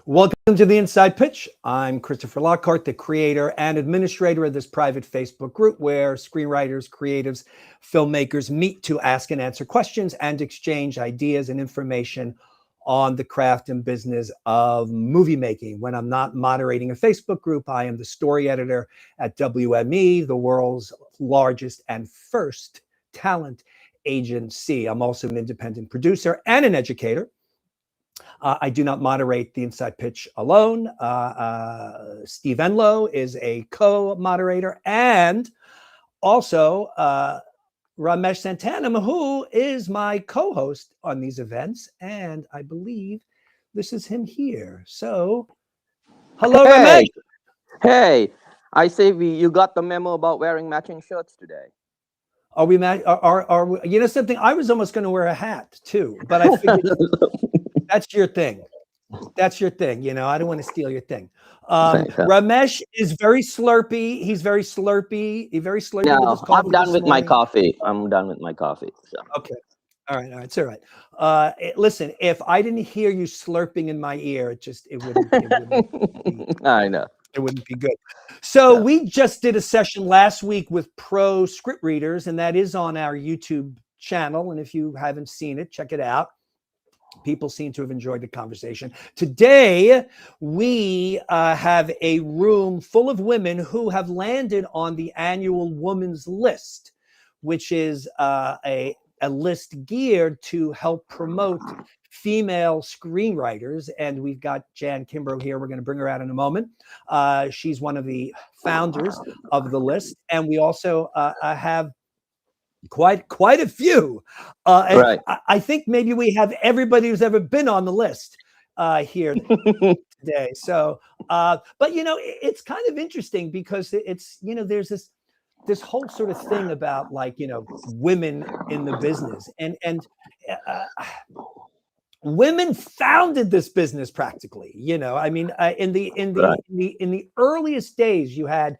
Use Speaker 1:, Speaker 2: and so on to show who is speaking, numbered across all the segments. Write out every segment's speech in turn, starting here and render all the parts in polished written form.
Speaker 1: Welcome to the Inside Pitch. I'm Christopher Lockhart, the creator and administrator of this private Facebook group where screenwriters, creatives, filmmakers meet to ask and answer questions and exchange ideas and information on the craft and business of movie making. When I'm not moderating a Facebook group, I am the story editor at WME, the world's largest and first talent agency. I'm also an independent producer and an educator. I do not moderate the Inside Pitch alone. Steve Enlow is a co-moderator, and also Ramesh Santana, who is my co-host on these events, and I believe this is him here. So, hello, Ramesh.
Speaker 2: Hey, I say you got the memo about wearing matching shirts today.
Speaker 1: Are we? Are we, you know something? I was almost going to wear a hat too, but I figured that's your thing. That's your thing. You know, I don't want to steal your thing. Ramesh is very slurpy. He's very slurpy. He's very slurpy.
Speaker 2: No, I'm done with my coffee. I'm done with my coffee. So.
Speaker 1: Okay. All right. It's all right. Listen, if I didn't hear you slurping in my ear, it wouldn't be,
Speaker 2: I know.
Speaker 1: It wouldn't be good. So we just did a session last week with pro script readers, and that is on our YouTube channel. And if you haven't seen it, check it out. People seem to have enjoyed the conversation. Today, we have a room full of women who have landed on the annual Women's List, which is a list geared to help promote female screenwriters. And we've got Jan Kimbrough here. We're going to bring her out in a moment. She's one of the founders of the list. And we also have quite a few.
Speaker 2: Right.
Speaker 1: I think maybe we have everybody who's ever been on the list here today. So, but you know, it's kind of interesting because it's, you know, there's this whole sort of thing about, like, you know, women in the business, and women founded this business practically. You know, I mean, in the earliest days, you had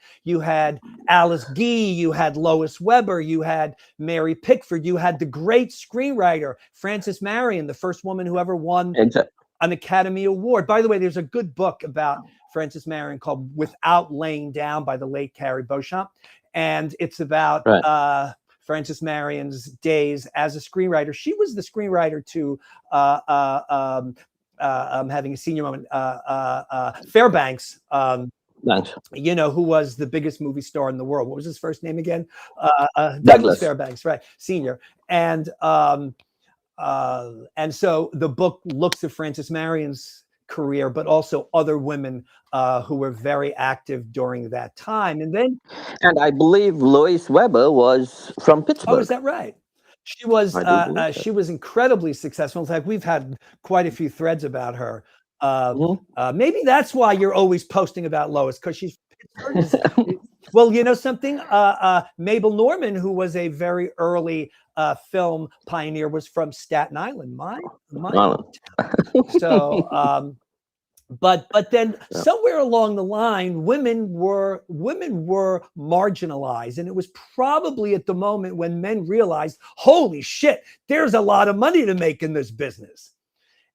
Speaker 1: Alice Guy, you had Lois Weber, you had Mary Pickford, you had the great screenwriter Frances Marion, the first woman who ever won an Academy Award. By the way, there's a good book about Frances Marion called "Without Laying Down" by the late Carrie Beauchamp, and it's about Frances Marion's days as a screenwriter. She was the screenwriter to I'm having a senior moment. Fairbanks, you know, who was the biggest movie star in the world. What was his first name again? Douglas Fairbanks, right? Senior. And so the book looks at Frances Marion's career, but also other women who were very active during that time.
Speaker 2: And I believe Lois Weber was from Pittsburgh.
Speaker 1: Oh, is that right? She was incredibly successful. In fact, we've had quite a few threads about her. Maybe that's why you're always posting about Lois, because she's Pittsburgh. Well, you know something? Mabel Normand, who was a very early film pioneer, was from Staten Island, my town. So, but then somewhere along the line, women were marginalized, and it was probably at the moment when men realized, holy shit, there's a lot of money to make in this business.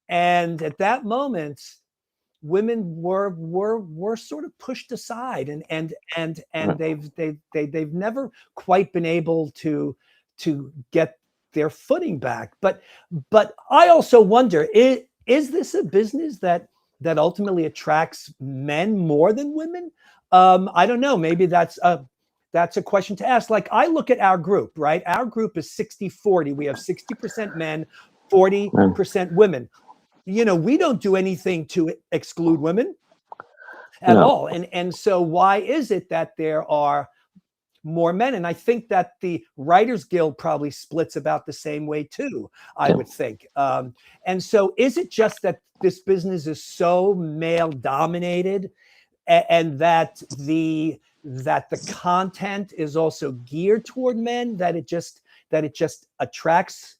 Speaker 1: And at that moment, women were sort of pushed aside, and they've never quite been able to get their footing back. But I also wonder, is this a business that ultimately attracts men more than women? I don't know. Maybe that's a question to ask. Like, I look at our group, right? Our group is 60-40. We have 60% men, 40% women. You know, we don't do anything to exclude women at all. And so why is it that there are more men? And I think that the Writers Guild probably splits about the same way too, I would think. And so is it just that this business is so male dominated, and that the content is also geared toward men, that it just attracts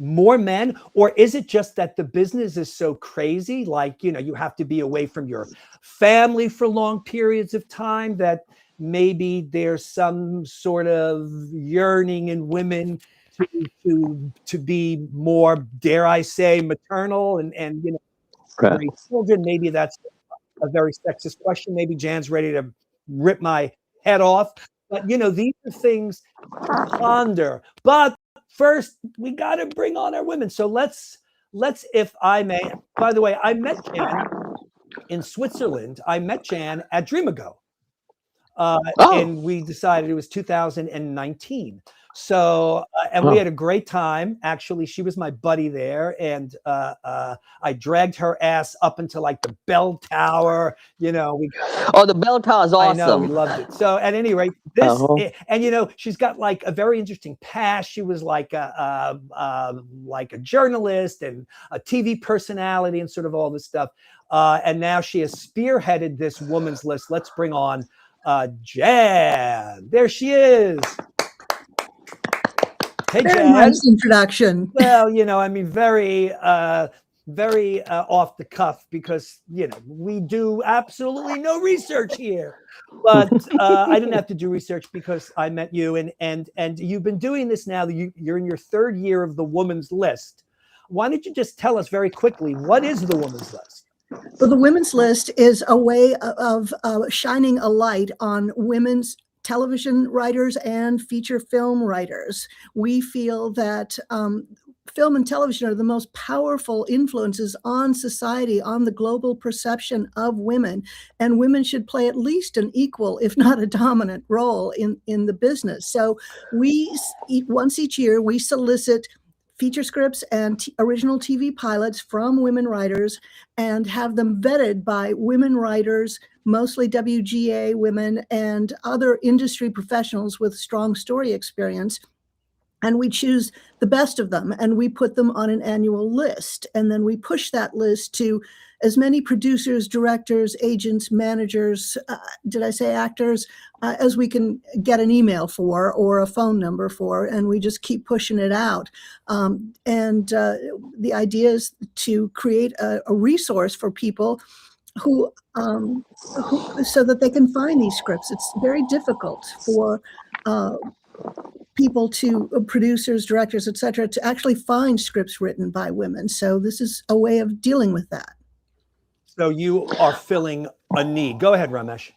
Speaker 1: more men? Or is it just that the business is so crazy, like, you know, you have to be away from your family for long periods of time, that maybe there's some sort of yearning in women to be more, dare I say, maternal, and you know? raise children? Maybe that's a very sexist question. Maybe Jan's ready to rip my head off. But these are things to ponder. But first, we got to bring on our women. So let's, if I may. By the way, I met Jan in Switzerland. I met Jan at Dream Ago. And we decided it was 2019. So, and we had a great time. Actually, she was my buddy there, and I dragged her ass up into like the bell tower. We got,
Speaker 2: the bell tower is awesome.
Speaker 1: I know, we loved it. So, at any rate, this and she's got like a very interesting past. She was like a journalist and a TV personality and sort of all this stuff. And now she has spearheaded this woman's list. Let's bring on Jan. There she is. Hey,
Speaker 3: Very
Speaker 1: Jan.
Speaker 3: nice introduction.
Speaker 1: Well, very off the cuff, because we do absolutely no research here. But I didn't have to do research because I met you, and you've been doing this now. You're in your third year of the Woman's List. Why don't you just tell us very quickly, what is the Woman's List?
Speaker 3: Well, the Women's List is a way of shining a light on women's television writers and feature film writers. We feel that film and television are the most powerful influences on society, on the global perception of women, and women should play at least an equal, if not a dominant role in the business. So once each year, we solicit feature scripts and original TV pilots from women writers and have them vetted by women writers, mostly WGA women and other industry professionals with strong story experience. And we choose the best of them and we put them on an annual list. And then we push that list to as many producers, directors, agents, managers, did I say actors, as we can get an email for or a phone number for, and we just keep pushing it out. The idea is to create a resource for people who so that they can find these scripts. It's very difficult for people producers, directors, et cetera, to actually find scripts written by women. So this is a way of dealing with that.
Speaker 1: So you are filling a need. Go ahead, Ramesh.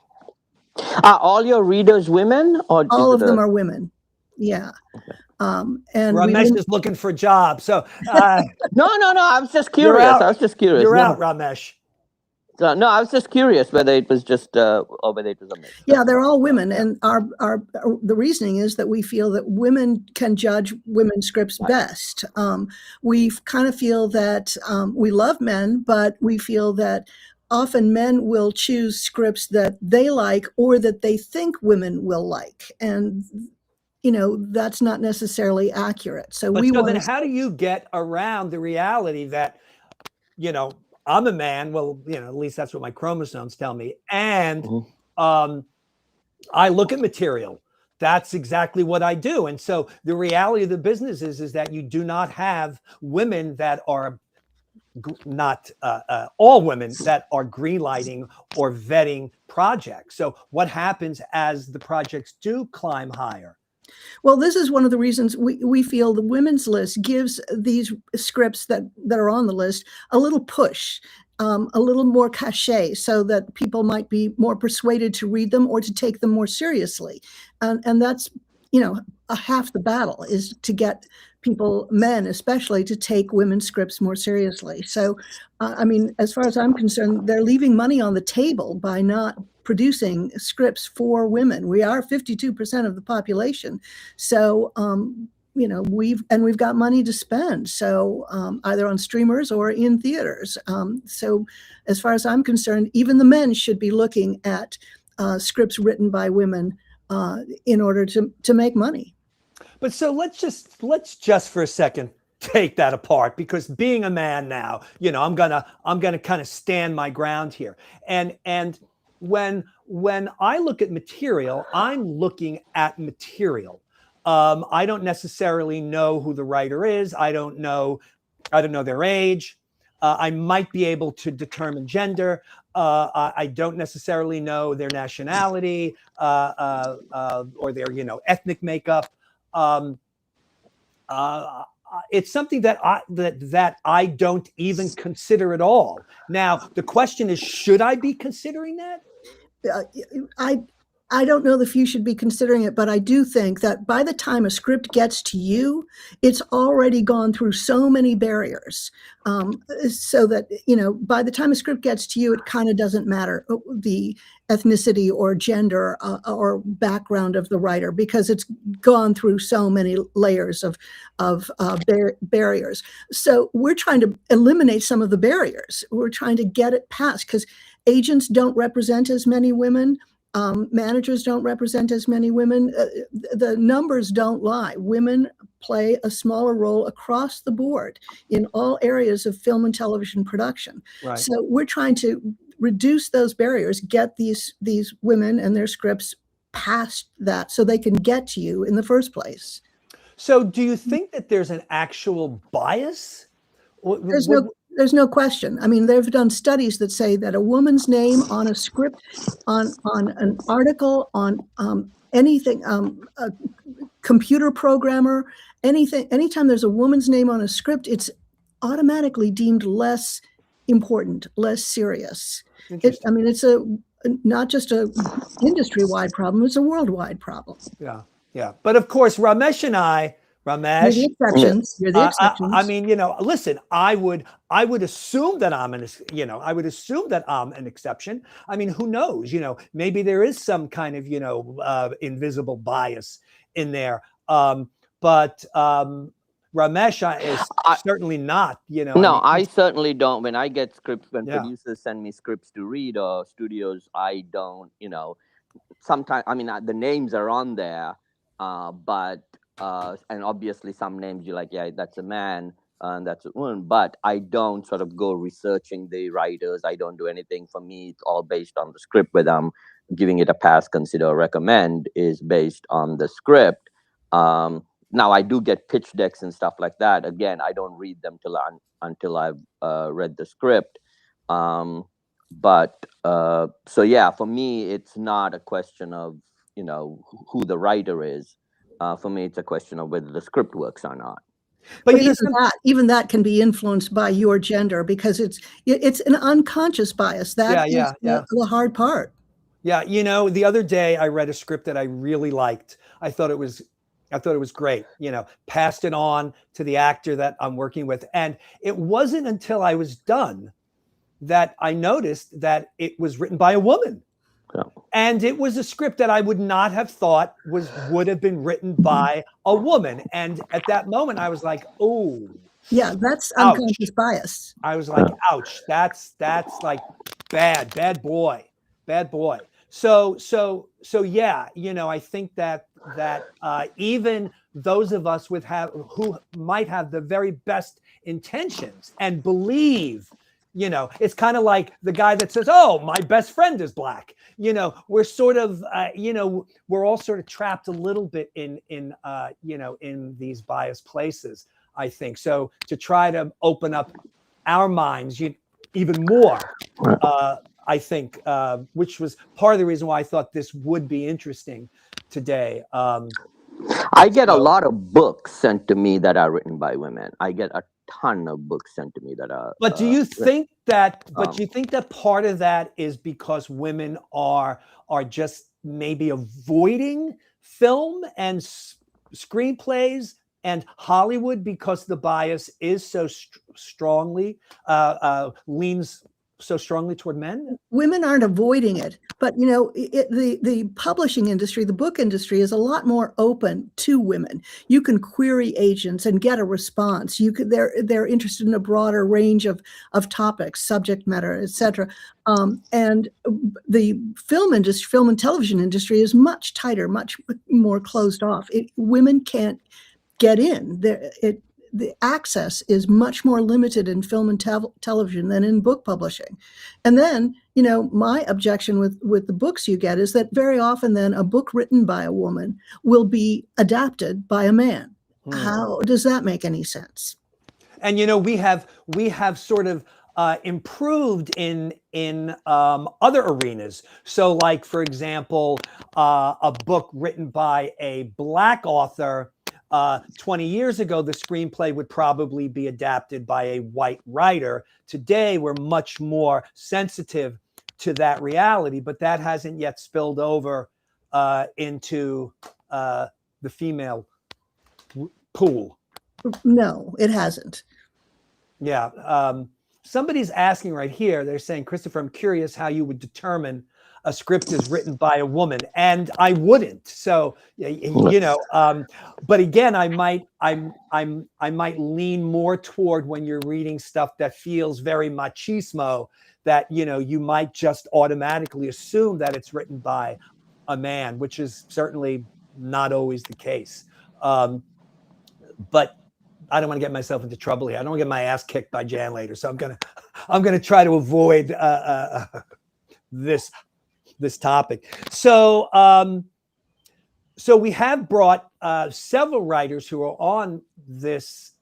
Speaker 2: Are all your readers women, or
Speaker 3: all of them are women? Yeah.
Speaker 2: Okay.
Speaker 3: And
Speaker 1: Ramesh is looking for a job. So
Speaker 2: no. I was just curious.
Speaker 1: You're out, Ramesh.
Speaker 2: So, no, I was just curious whether it was just or whether it was a mix.
Speaker 3: Yeah, they're all women, and the reasoning is that we feel that women can judge women's scripts best. We kind of feel that we love men, but we feel that often men will choose scripts that they like or that they think women will like, and that's not necessarily accurate. So
Speaker 1: then how do you get around the reality that I'm a man? Well, at least that's what my chromosomes tell me. And I look at material. That's exactly what I do. And so the reality of the business is that you do not have women that are not all women that are greenlighting or vetting projects. So what happens as the projects do climb higher?
Speaker 3: Well, this is one of the reasons we feel the Women's List gives these scripts that are on the list a little push, a little more cachet, so that people might be more persuaded to read them or to take them more seriously. And that's, half the battle is to get people, men especially, to take women's scripts more seriously. So, as far as I'm concerned, they're leaving money on the table by not producing scripts for women. We are 52% of the population. So, we've got money to spend. So either on streamers or in theaters. So as far as I'm concerned, even the men should be looking at scripts written by women in order to make money.
Speaker 1: But so let's just for a second take that apart, because being a man now, I'm gonna kind of stand my ground here. And when I look at material, I'm looking at material. I don't necessarily know who the writer is. I don't know their age. I might be able to determine gender. I don't necessarily know their nationality or their ethnic makeup. it's something that I don't even consider at all. Now, the question is, should I be considering that?
Speaker 3: uh, I I don't know if you should be considering it, but I do think that by the time a script gets to you, it's already gone through so many barriers, so that by the time a script gets to you, it kind of doesn't matter the ethnicity or gender or background of the writer, because it's gone through so many layers of barriers. So we're trying to eliminate some of the barriers. We're trying to get it past, because agents don't represent as many women. Managers don't represent as many women. The numbers don't lie. Women play a smaller role across the board in all areas of film and television production.
Speaker 1: Right.
Speaker 3: So we're trying to reduce those barriers, get these women and their scripts past that so they can get to you in the first place.
Speaker 1: So do you think that there's an actual bias?
Speaker 3: There's no question. I mean, they've done studies that say that a woman's name on a script, on an article, on anything, a computer programmer, anything, anytime there's a woman's name on a script, it's automatically deemed less important, less serious. I mean, it's not just a industry-wide problem, it's a worldwide problem.
Speaker 1: Yeah, yeah. But of course, Ramesh and I,
Speaker 3: You're the exceptions. You're the exceptions.
Speaker 1: I mean, listen, I would assume that I'm an exception. I mean, who knows? Maybe there is some kind of, invisible bias in there. But Ramesh is certainly not,
Speaker 2: No, I certainly don't. When I get scripts, when
Speaker 1: Yeah.
Speaker 2: producers send me scripts to read, or studios, I don't, sometimes, I mean, the names are on there, but and obviously some names you're like, yeah, that's a man and that's a woman, but I don't sort of go researching the writers. I don't do anything. For me, it's all based on the script. Whether I'm giving it a pass, consider, or recommend is based on the script. Now I do get pitch decks and stuff like that. Again, I don't read them until I've read the script. But so yeah, for me, it's not a question of who the writer is. For me, it's a question of whether the script works or not.
Speaker 3: But even that can be influenced by your gender, because it's an unconscious bias. That is the hard part.
Speaker 1: Yeah, the other day I read a script that I really liked. I thought it was great. Passed it on to the actor that I'm working with, and it wasn't until I was done that I noticed that it was written by a woman.
Speaker 2: Yeah.
Speaker 1: And it was a script that I would not have thought would have been written by a woman. And at that moment, I was like, "Oh,
Speaker 3: yeah, that's unconscious bias."
Speaker 1: I was like, "Ouch! That's like bad boy." So yeah, I think that even those of us who might have the very best intentions and believe. It's kind of like the guy that says, "Oh, my best friend is black." We're sort of, we're all sort of trapped a little bit in these biased places, I think. So to try to open up our minds even more, I think, which was part of the reason why I thought this would be interesting today.
Speaker 2: I get a lot of books sent to me that are written by women. I get a ton of books sent to me that are.
Speaker 1: But do you think that? But do you think that part of that is because women are just maybe avoiding film and screenplays and Hollywood because the bias is so strongly leans so strongly toward men?
Speaker 3: Women aren't avoiding it, but the publishing industry, the book industry, is a lot more open to women. You can query agents and get a response. They're interested in a broader range of topics, subject matter, etc. And the film and television industry is much tighter, much more closed off. Women can't get in. The access is much more limited in film and television than in book publishing. And then, my objection with the books you get is that very often then a book written by a woman will be adapted by a man. How does that make any sense?
Speaker 1: And, we have sort of improved in other arenas. So like, for example, a book written by a Black author 20 years ago, the screenplay would probably be adapted by a white writer. Today, we're much more sensitive to that reality, but that hasn't yet spilled over into the female pool.
Speaker 3: No, it hasn't.
Speaker 1: Yeah. Somebody's asking right here, they're saying, Christopher, I'm curious how you would determine a script is written by a woman, and I wouldn't. So, you know, but again, I might lean more toward when you're reading stuff that feels very machismo, that, you know, you might just automatically assume that it's written by a man, which is certainly not always the case. But I don't want to get myself into trouble here. I don't want to get my ass kicked by Jan later. So I'm gonna try to avoid this topic. So so we have brought several writers who are on this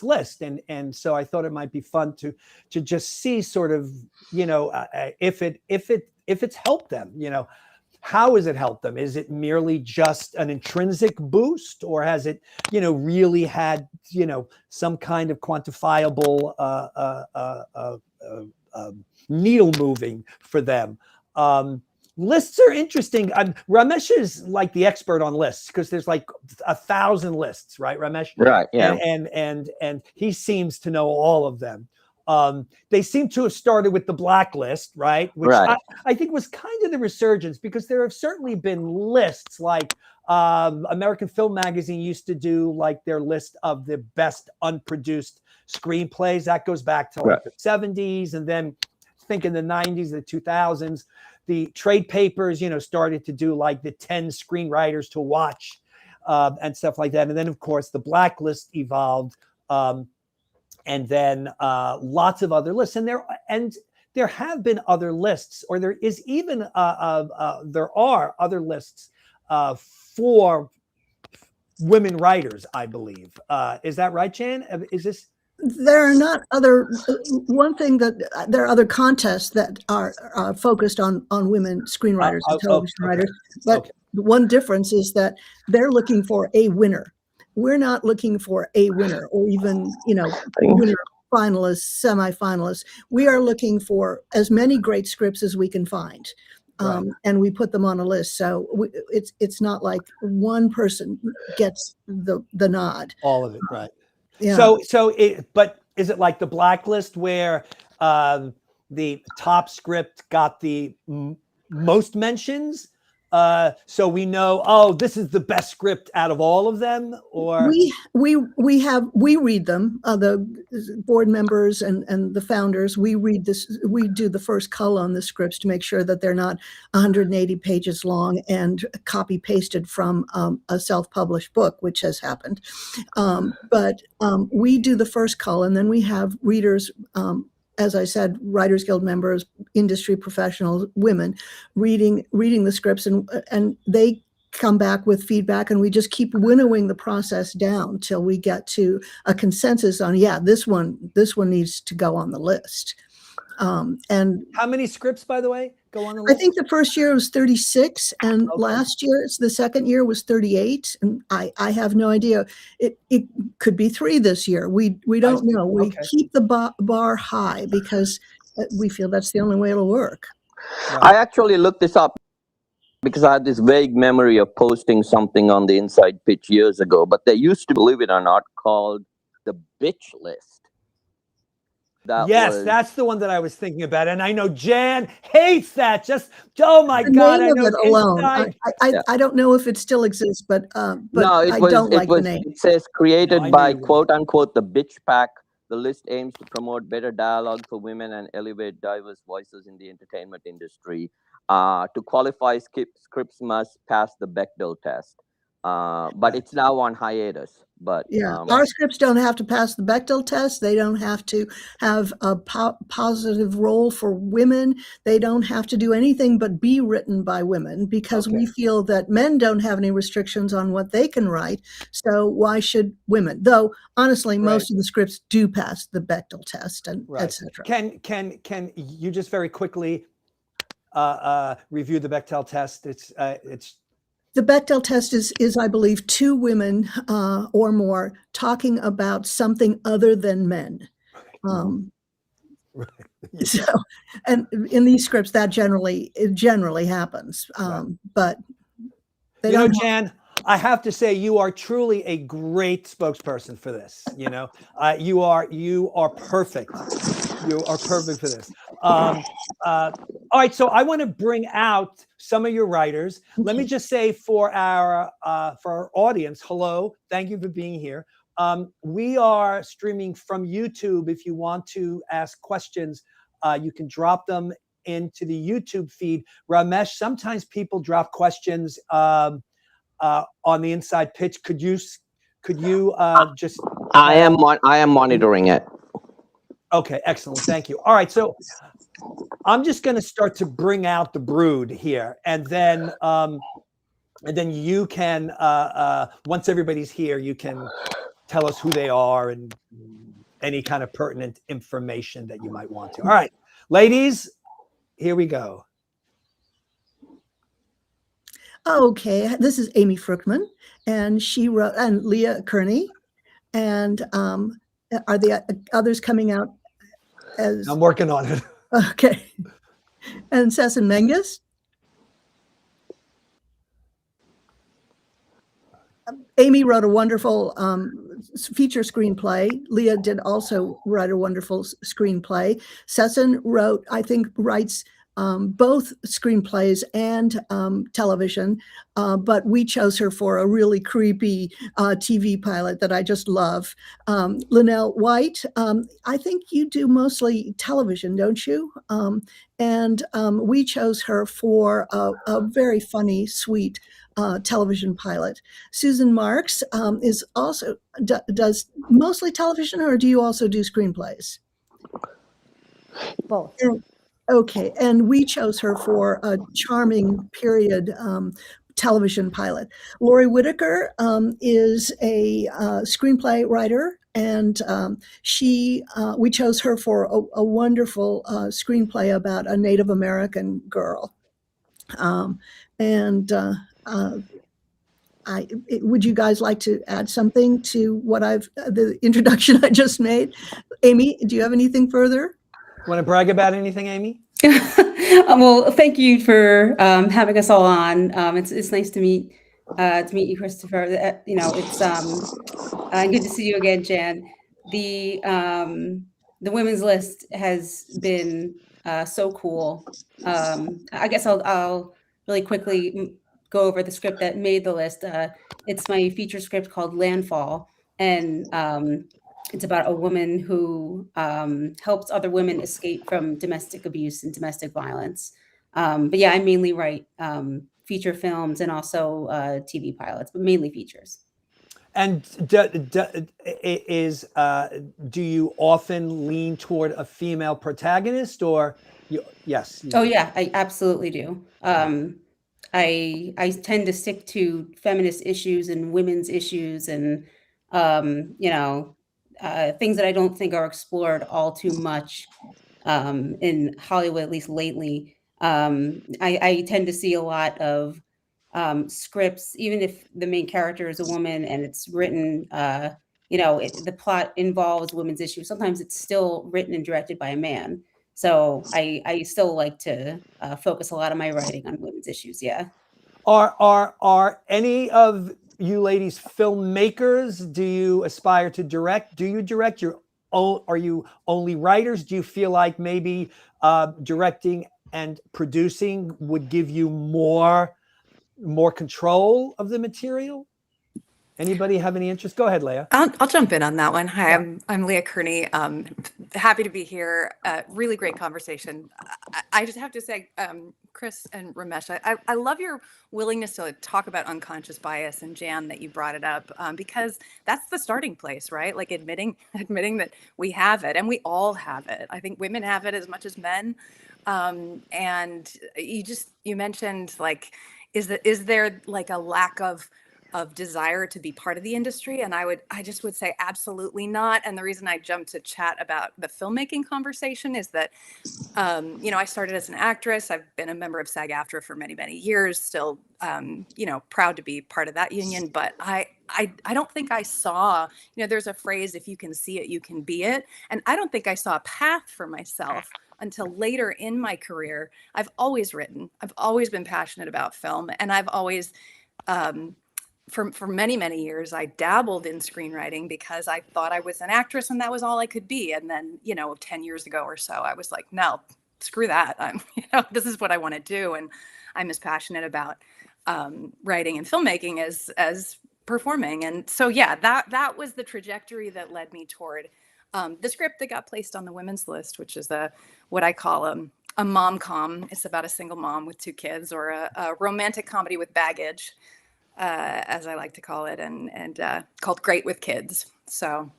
Speaker 1: list, and so I thought it might be fun to just see sort of, you know, if it's helped them, you know. How has it helped them? Is it merely just an intrinsic boost, or has it, you know, really had, you know, some kind of quantifiable needle moving for them? Lists are interesting. Ramesh is like the expert on lists, because there's like 1,000 lists, right, Ramesh?
Speaker 2: Right. Yeah.
Speaker 1: And he seems to know all of them. They seem to have started with the blacklist, right? Which I think was kind of the resurgence, because there have certainly been lists like American Film Magazine used to do like their list of the best unproduced screenplays. That goes back to like the 70s. And then I think in the 90s, the 2000s, the trade papers, you know, started to do like the 10 screenwriters to watch and stuff like that. And then, of course, the blacklist evolved. And then lots of other lists, and there have been other lists, or there is even there are other lists for women writers, I believe. Is that right, Jan? Is this?
Speaker 3: There are not other. One thing that there are other contests that are focused on women screenwriters and television writers, but one difference is that they're looking for a winner. We're not looking for a winner, or even, you know, winner, finalists, semifinalists. We are looking for as many great scripts as we can find, and we put them on a list. So it's not like one person gets the nod.
Speaker 1: All of it, right?
Speaker 3: Yeah.
Speaker 1: But is it like the blacklist where the top script got the most mentions? So we know, oh, this is the best script out of all of them, or
Speaker 3: we read them, the board members and the founders. We read this. We do the first cull on the scripts to make sure that they're not 180 pages long and copy pasted from a self-published book, which has happened. But we do the first cull, and then we have readers. As I said, Writers Guild members, industry professionals, women, reading the scripts, and they come back with feedback, and we just keep winnowing the process down till we get to a consensus on, yeah, this one needs to go on the list. And
Speaker 1: how many scripts, by the way, go on the list?
Speaker 3: I think the first year was 36, and last year, the second year was 38. And I have no idea. It could be 3 this year. We don't know. We keep the bar high because we feel that's the only way it'll work.
Speaker 2: Right. I actually looked this up because I had this vague memory of posting something on the Inside Pitch years ago. But there used to, believe it or not, called the bitch list.
Speaker 1: That's the one that I was thinking about, and I know Jan hates that. Just my
Speaker 3: the
Speaker 1: God,
Speaker 3: name
Speaker 1: I know
Speaker 3: of it alone. I don't know if it still exists, but
Speaker 2: no,
Speaker 3: I don't like the name.
Speaker 2: It says created by quote unquote the bitch pack. The list aims to promote better dialogue for women and elevate diverse voices in the entertainment industry. To qualify, scripts must pass the Bechdel test. But it's now on hiatus. But
Speaker 3: our scripts don't have to pass the Bechdel test. They don't have to have a positive role for women. They don't have to do anything but be written by women, because we feel that men don't have any restrictions on what they can write. So why should women? Though honestly, most of the scripts do pass the Bechdel test, and etc.
Speaker 1: Can you just very quickly review the Bechdel test?
Speaker 3: The Bechdel test is, I believe, two women or more talking about something other than men.
Speaker 1: Right. Yeah.
Speaker 3: So, and in these scripts, that it generally happens,
Speaker 1: Right.
Speaker 3: but they
Speaker 1: You know,
Speaker 3: don't.
Speaker 1: Jan, I have to say you are truly a great spokesperson for this. You know, you are perfect. You are perfect for this. All right, so I want to bring out some of your writers. Let me
Speaker 3: Okay.
Speaker 1: just say for our audience, hello, thank you for being here. We are streaming from YouTube. If you want to ask questions, you can drop them into the YouTube feed. Ramesh, sometimes people drop questions on the inside pitch. Could you just
Speaker 2: I am monitoring it.
Speaker 1: Okay, excellent. Thank you. All right, so I'm just going to start to bring out the brood here, and then you can once everybody's here, you can tell us who they are and any kind of pertinent information that you might want to. All right, ladies, here we go.
Speaker 3: Okay, this is Amy Fruchtman, and she wrote, and Leah Kearney, and are the others coming out as?
Speaker 1: I'm working on it.
Speaker 3: Okay, and Sesson Menges. Amy wrote a wonderful feature screenplay. Leah did also write a wonderful screenplay. Sesson wrote, I think, writes both screenplays and television, but we chose her for a really creepy TV pilot that I just love. Linnell White, I think you do mostly television, don't you? And we chose her for a very funny, sweet television pilot. Susan Marks is also does mostly television, or do you also do screenplays?
Speaker 4: Both.
Speaker 3: Okay, and we chose her for a charming period television pilot. Lori Whitaker is a screenplay writer, and we chose her for a wonderful screenplay about a Native American girl. Would you guys like to add something to what the introduction I just made? Amy, do you have anything further?
Speaker 1: Want to brag about anything, Amy?
Speaker 4: Well, thank you for having us all on. It's nice to meet you, Christopher. It's good to see you again, Jan. The women's list has been so cool. I guess I'll really quickly go over the script that made the list. It's my feature script called Landfall, and it's about a woman who helps other women escape from domestic abuse and domestic violence. But yeah, I mainly write feature films and also TV pilots, but mainly features.
Speaker 1: And do you often lean toward a female protagonist, or yes?
Speaker 4: Oh yeah, I absolutely do. I tend to stick to feminist issues and women's issues, and things that I don't think are explored all too much in Hollywood, at least lately. I tend to see a lot of scripts, even if the main character is a woman and it's written, the plot involves women's issues. Sometimes it's still written and directed by a man. So I still like to focus a lot of my writing on women's issues. Yeah.
Speaker 1: Are any of you ladies filmmakers? Do you aspire to direct? Do you direct? Are you only writers? Do you feel like maybe directing and producing would give you more control of the material? Anybody have any interest? Go ahead, Leah.
Speaker 5: I'll jump in on that one. Hi,
Speaker 1: Yeah.
Speaker 5: I'm Leah Kearney. Happy to be here. Really great conversation. I just have to say, Chris and Ramesh, I love your willingness to talk about unconscious bias, and Jan, that you brought it up, because that's the starting place, right? Like admitting that we have it, and we all have it. I think women have it as much as men. And you mentioned, like, is there like a lack of of desire to be part of the industry. And I just would say absolutely not. And the reason I jumped to chat about the filmmaking conversation is that, you know, I started as an actress. I've been a member of SAG-AFTRA for many, many years, still, you know, proud to be part of that union. But I don't think I saw, you know, there's a phrase, if you can see it, you can be it. And I don't think I saw a path for myself until later in my career. I've always written. I've always been passionate about film. And I've always, for many, many years, I dabbled in screenwriting because I thought I was an actress and that was all I could be. And then, you know, 10 years ago or so, I was like, no, screw that. You know, this is what I want to do. And I'm as passionate about writing and filmmaking as performing. And so, yeah, that was the trajectory that led me toward the script that got placed on the women's list, which is what I call a mom-com. It's about a single mom with 2 kids, or a romantic comedy with baggage, as I like to call it, and called Great with Kids. So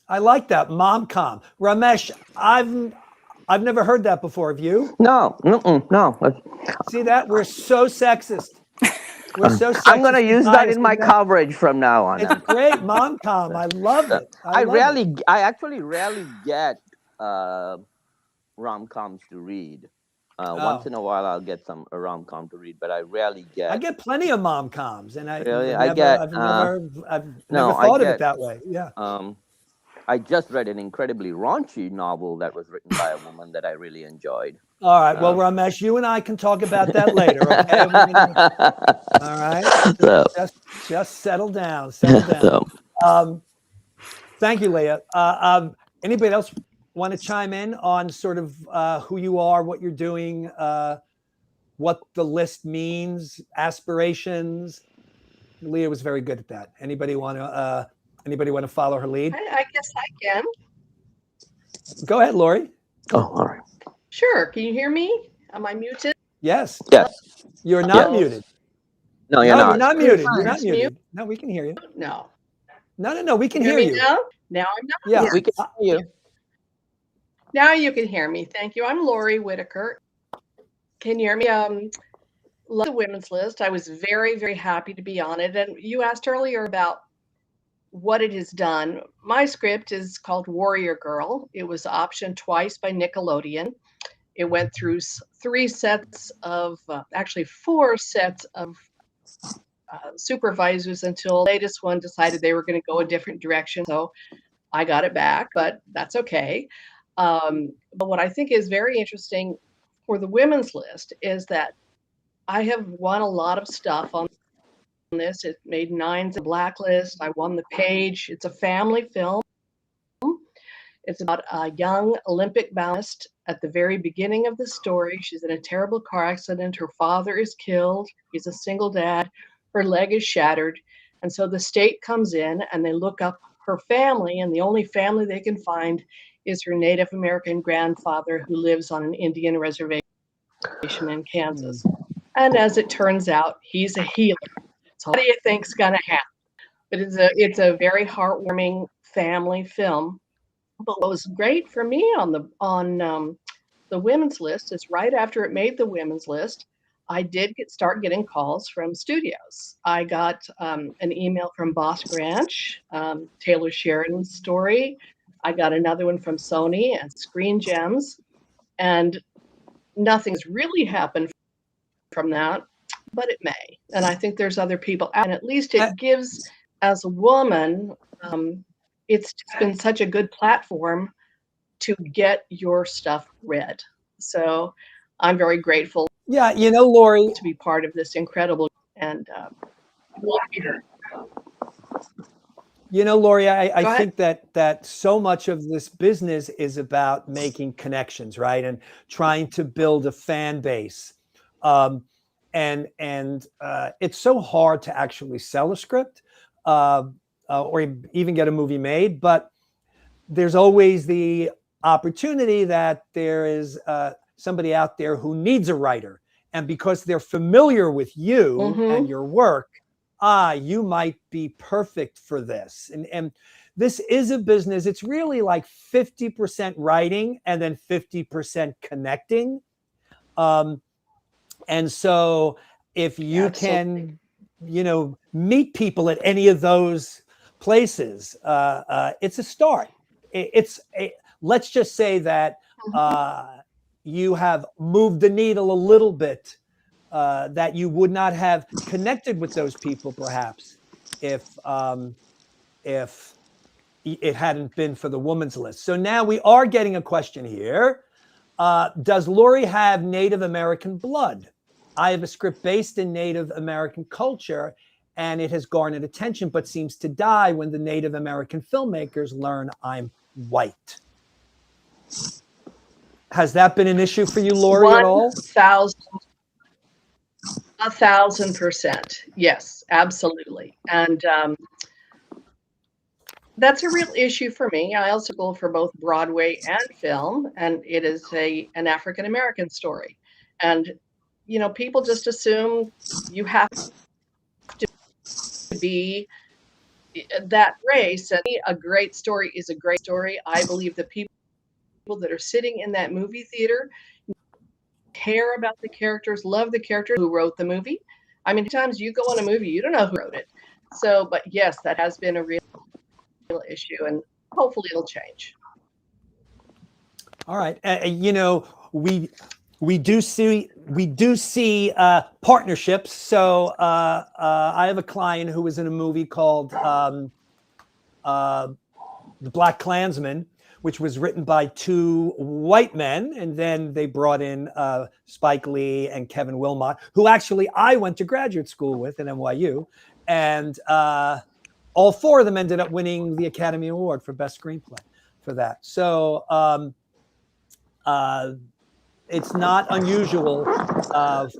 Speaker 1: I like that, mom-com. Ramesh, I've never heard that before. Have you?
Speaker 2: No.
Speaker 1: See that? We're so sexist. We're so sexist.
Speaker 2: I'm gonna use that in my
Speaker 1: biased.
Speaker 2: coverage from now on.
Speaker 1: It's great, mom-com. I love it.
Speaker 2: I actually rarely get rom-coms to read. Once in a while, I'll get some rom-com to read, but I rarely get.
Speaker 1: I get plenty of mom-coms, and I've
Speaker 2: Really?
Speaker 1: never thought of it that way. Yeah.
Speaker 2: I just read an incredibly raunchy novel that was written by a woman that I really enjoyed.
Speaker 1: All right. Well, Ramesh, you and I can talk about that later. Okay. All right. Just settle down. Settle down. Thank you, Leah. Anybody else want to chime in on sort of who you are, what you're doing, what the list means, aspirations? Leah was very good at that. Anybody want to follow her lead?
Speaker 6: I guess I can.
Speaker 1: Go ahead, Lori.
Speaker 2: Oh, all right.
Speaker 6: Sure. Can you hear me? Am I muted?
Speaker 1: Yes.
Speaker 2: Yes.
Speaker 1: You're not muted.
Speaker 2: No, you're not.
Speaker 1: You're not muted.
Speaker 6: Fine.
Speaker 1: You're not
Speaker 6: It's
Speaker 1: muted.
Speaker 6: mute?
Speaker 1: No, we can hear you.
Speaker 6: No.
Speaker 1: No. We can
Speaker 6: Hear
Speaker 1: hear
Speaker 6: me
Speaker 1: you.
Speaker 6: now? Now I'm not.
Speaker 1: Yeah.
Speaker 2: We can hear you.
Speaker 6: Now you can hear me. Thank you. I'm Lori Whitaker. Can you hear me? Love the women's list. I was very, very happy to be on it. And you asked earlier about what it has done. My script is called Warrior Girl. It was optioned twice by Nickelodeon. It went through 3 sets of, actually 4 sets of supervisors until the latest one decided they were going to go a different direction. So I got it back, but that's okay. But what I think is very interesting for the women's list is that I have won a lot of stuff on this. It made 9s Blacklist. I won the Page. It's a family film. It's about a young Olympic boundist. At the very beginning of the story, she's in a terrible car accident. Her father is killed. He's a single dad. Her leg is shattered. And so the state comes in and they look up her family, and the only family they can find is her Native American grandfather who lives on an Indian reservation in Kansas. And as it turns out, he's a healer. So what do you think's gonna happen? But it's a very heartwarming family film. But what was great for me on the women's list is right after it made the women's list, I did start getting calls from studios. I got an email from Bosque Ranch, Taylor Sheridan's story. I got another one from Sony and Screen Gems, and nothing's really happened from that, but it may. And I think there's other people, and at least it gives, as a woman, it's just been such a good platform to get your stuff read. So I'm very grateful.
Speaker 1: Yeah, Lori,
Speaker 6: to be part of this incredible and
Speaker 1: Lori, I think that so much of this business is about making connections, right, and trying to build a fan base, and it's so hard to actually sell a script, or even get a movie made, but there's always the opportunity that there is somebody out there who needs a writer, and because they're familiar with you and your work, you might be perfect for this. And this is a business. It's really like 50% writing and then 50% connecting. And so if you can meet people at any of those places, it's a start. Let's just say that you have moved the needle a little bit, that you would not have connected with those people perhaps if it hadn't been for the woman's list. So now we are getting a question here. Does Lori have Native American blood? I have a script based in Native American culture, and it has garnered attention, but seems to die when the Native American filmmakers learn I'm white. Has that been an issue for you, Lori, at all?
Speaker 6: 1,000%. Yes, absolutely. And that's a real issue for me. I also go for both Broadway and film, and it is an African-American story. And, people just assume you have to be that race. And a great story is a great story. I believe the people that are sitting in that movie theater care about the characters, love the characters who wrote the movie. I mean, sometimes you go on a movie, you don't know who wrote it. So, but yes, that has been a real issue, and hopefully it'll change.
Speaker 1: All right. We do see partnerships. So I have a client who was in a movie called The Black Klansman, which was written by two white men, and then they brought in Spike Lee and Kevin Wilmot, who actually I went to graduate school with at NYU, and all four of them ended up winning the Academy Award for Best Screenplay for that. So it's not unusual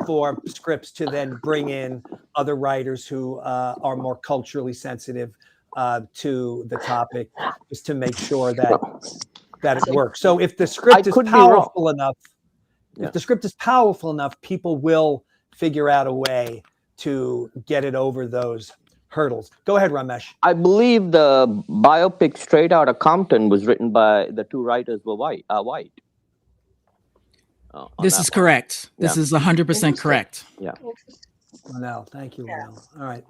Speaker 1: for scripts to then bring in other writers who are more culturally sensitive to the topic, just to make sure that it works. So if the script is powerful enough, people will figure out a way to get it over those hurdles. Go ahead, Ramesh.
Speaker 2: I believe the biopic Straight Outta Compton was written by the two writers were white.
Speaker 7: This is correct. This is 100% correct.
Speaker 2: Yeah.
Speaker 1: Linnell, thank you, Linnell. All right.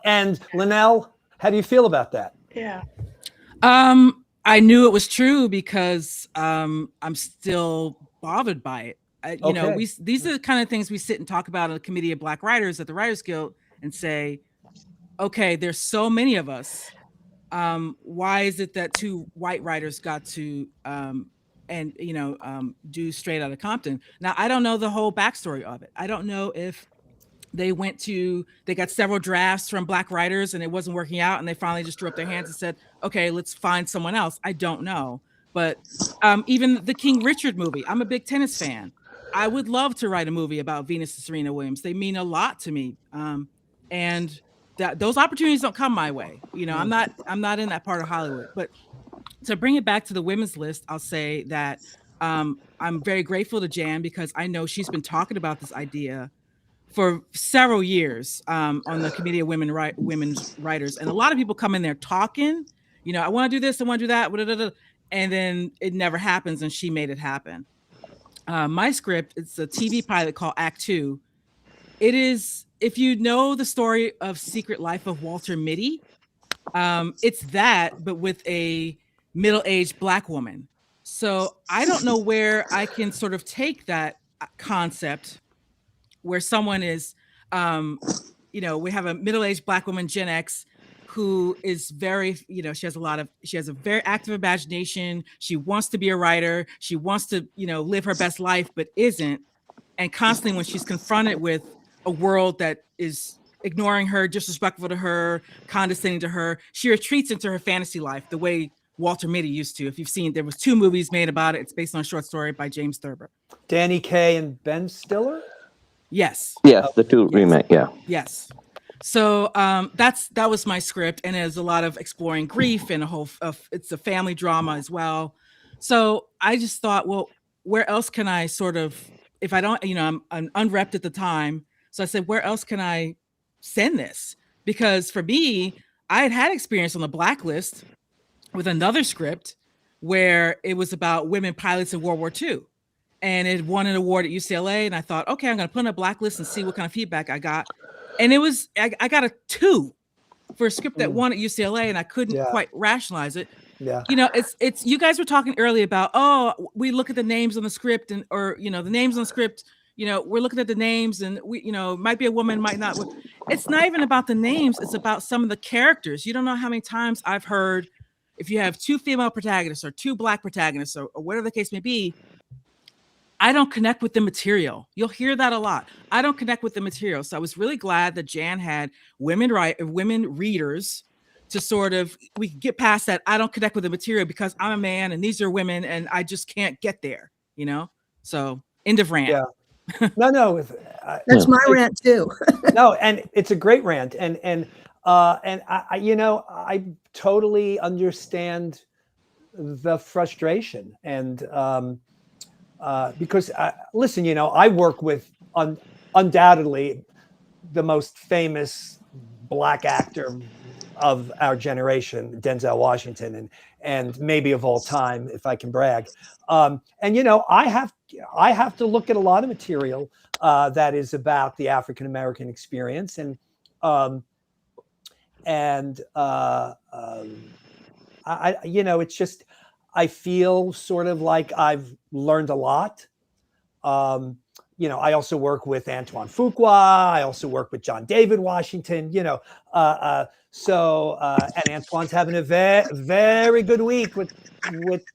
Speaker 1: And Linnell, how do you feel about that?
Speaker 6: Yeah.
Speaker 7: I knew it was true because I'm still bothered by it. These are the kind of things we sit and talk about in a committee of Black writers at the Writers Guild and say, okay, there's so many of us. Why is it that two white writers got to do Straight Outta Compton? Now, I don't know the whole backstory of it. I don't know if they got several drafts from Black writers and it wasn't working out, and they finally just threw up their hands and said, okay, let's find someone else. I don't know. But even the King Richard movie, I'm a big tennis fan. I would love to write a movie about Venus and Serena Williams. They mean a lot to me. And those opportunities don't come my way. I'm not in that part of Hollywood. But to bring it back to the women's list, I'll say that I'm very grateful to Jan, because I know she's been talking about this idea for several years on the Committee of Women's Writers. And a lot of people come in there talking, I want to do this, I want to do that, and then it never happens, and she made it happen. My script, it's a TV pilot called Act 2. It is, if you know the story of Secret Life of Walter Mitty, it's that, but with a middle-aged Black woman. So I don't know where I can sort of take that concept where someone is, we have a middle-aged Black woman, Gen X, who is very, she has a very active imagination. She wants to be a writer. She wants to, live her best life, but isn't. And constantly when she's confronted with a world that is ignoring her, disrespectful to her, condescending to her, she retreats into her fantasy life the way Walter Mitty used to. If you've seen, there was 2 movies made about it. It's based on a short story by James Thurber.
Speaker 1: Danny Kaye and Ben Stiller?
Speaker 2: Yes, the 2 remake, yeah.
Speaker 7: Yes. So that was my script, and there's a lot of exploring grief and it's a family drama as well. So I just thought, well, where else can I sort of, if I don't, I'm unrepped at the time. So I said, where else can I send this? Because for me, I had experience on the Blacklist with another script where it was about women pilots in World War II. And it won an award at UCLA. And I thought, okay, I'm going to put on a Blacklist and see what kind of feedback I got. And it was, I got a 2 for a script that won at UCLA, and I couldn't quite rationalize it.
Speaker 1: Yeah.
Speaker 7: You know, it's you guys were talking earlier about, oh, we look at the names on the script, and or you know, the names on the script, you know, we're looking at the names, and we, you know, might be a woman, might not. It's not even about the names, it's about some of the characters. You don't know how many times I've heard, if you have 2 female protagonists or 2 Black protagonists, or whatever the case may be, I don't connect with the material. You'll hear that a lot. I don't connect with the material. So I was really glad that Jan had women readers to sort of, we could get past that. I don't connect with the material because I'm a man and these are women and I just can't get there, you know? So end of rant.
Speaker 1: Yeah. No,
Speaker 3: That's my rant too.
Speaker 1: No, and it's a great rant. And I, you know, I totally understand the frustration. And, because listen, you know, I work with undoubtedly the most famous Black actor of our generation, Denzel Washington, and maybe of all time, if I can brag. And you know, I have to look at a lot of material that is about the African American experience, and I you know, it's just, I feel sort of like I've learned a lot. You know, I also work with Antoine Fuqua. I also work with John David Washington, you know. And Antoine's having a very good week with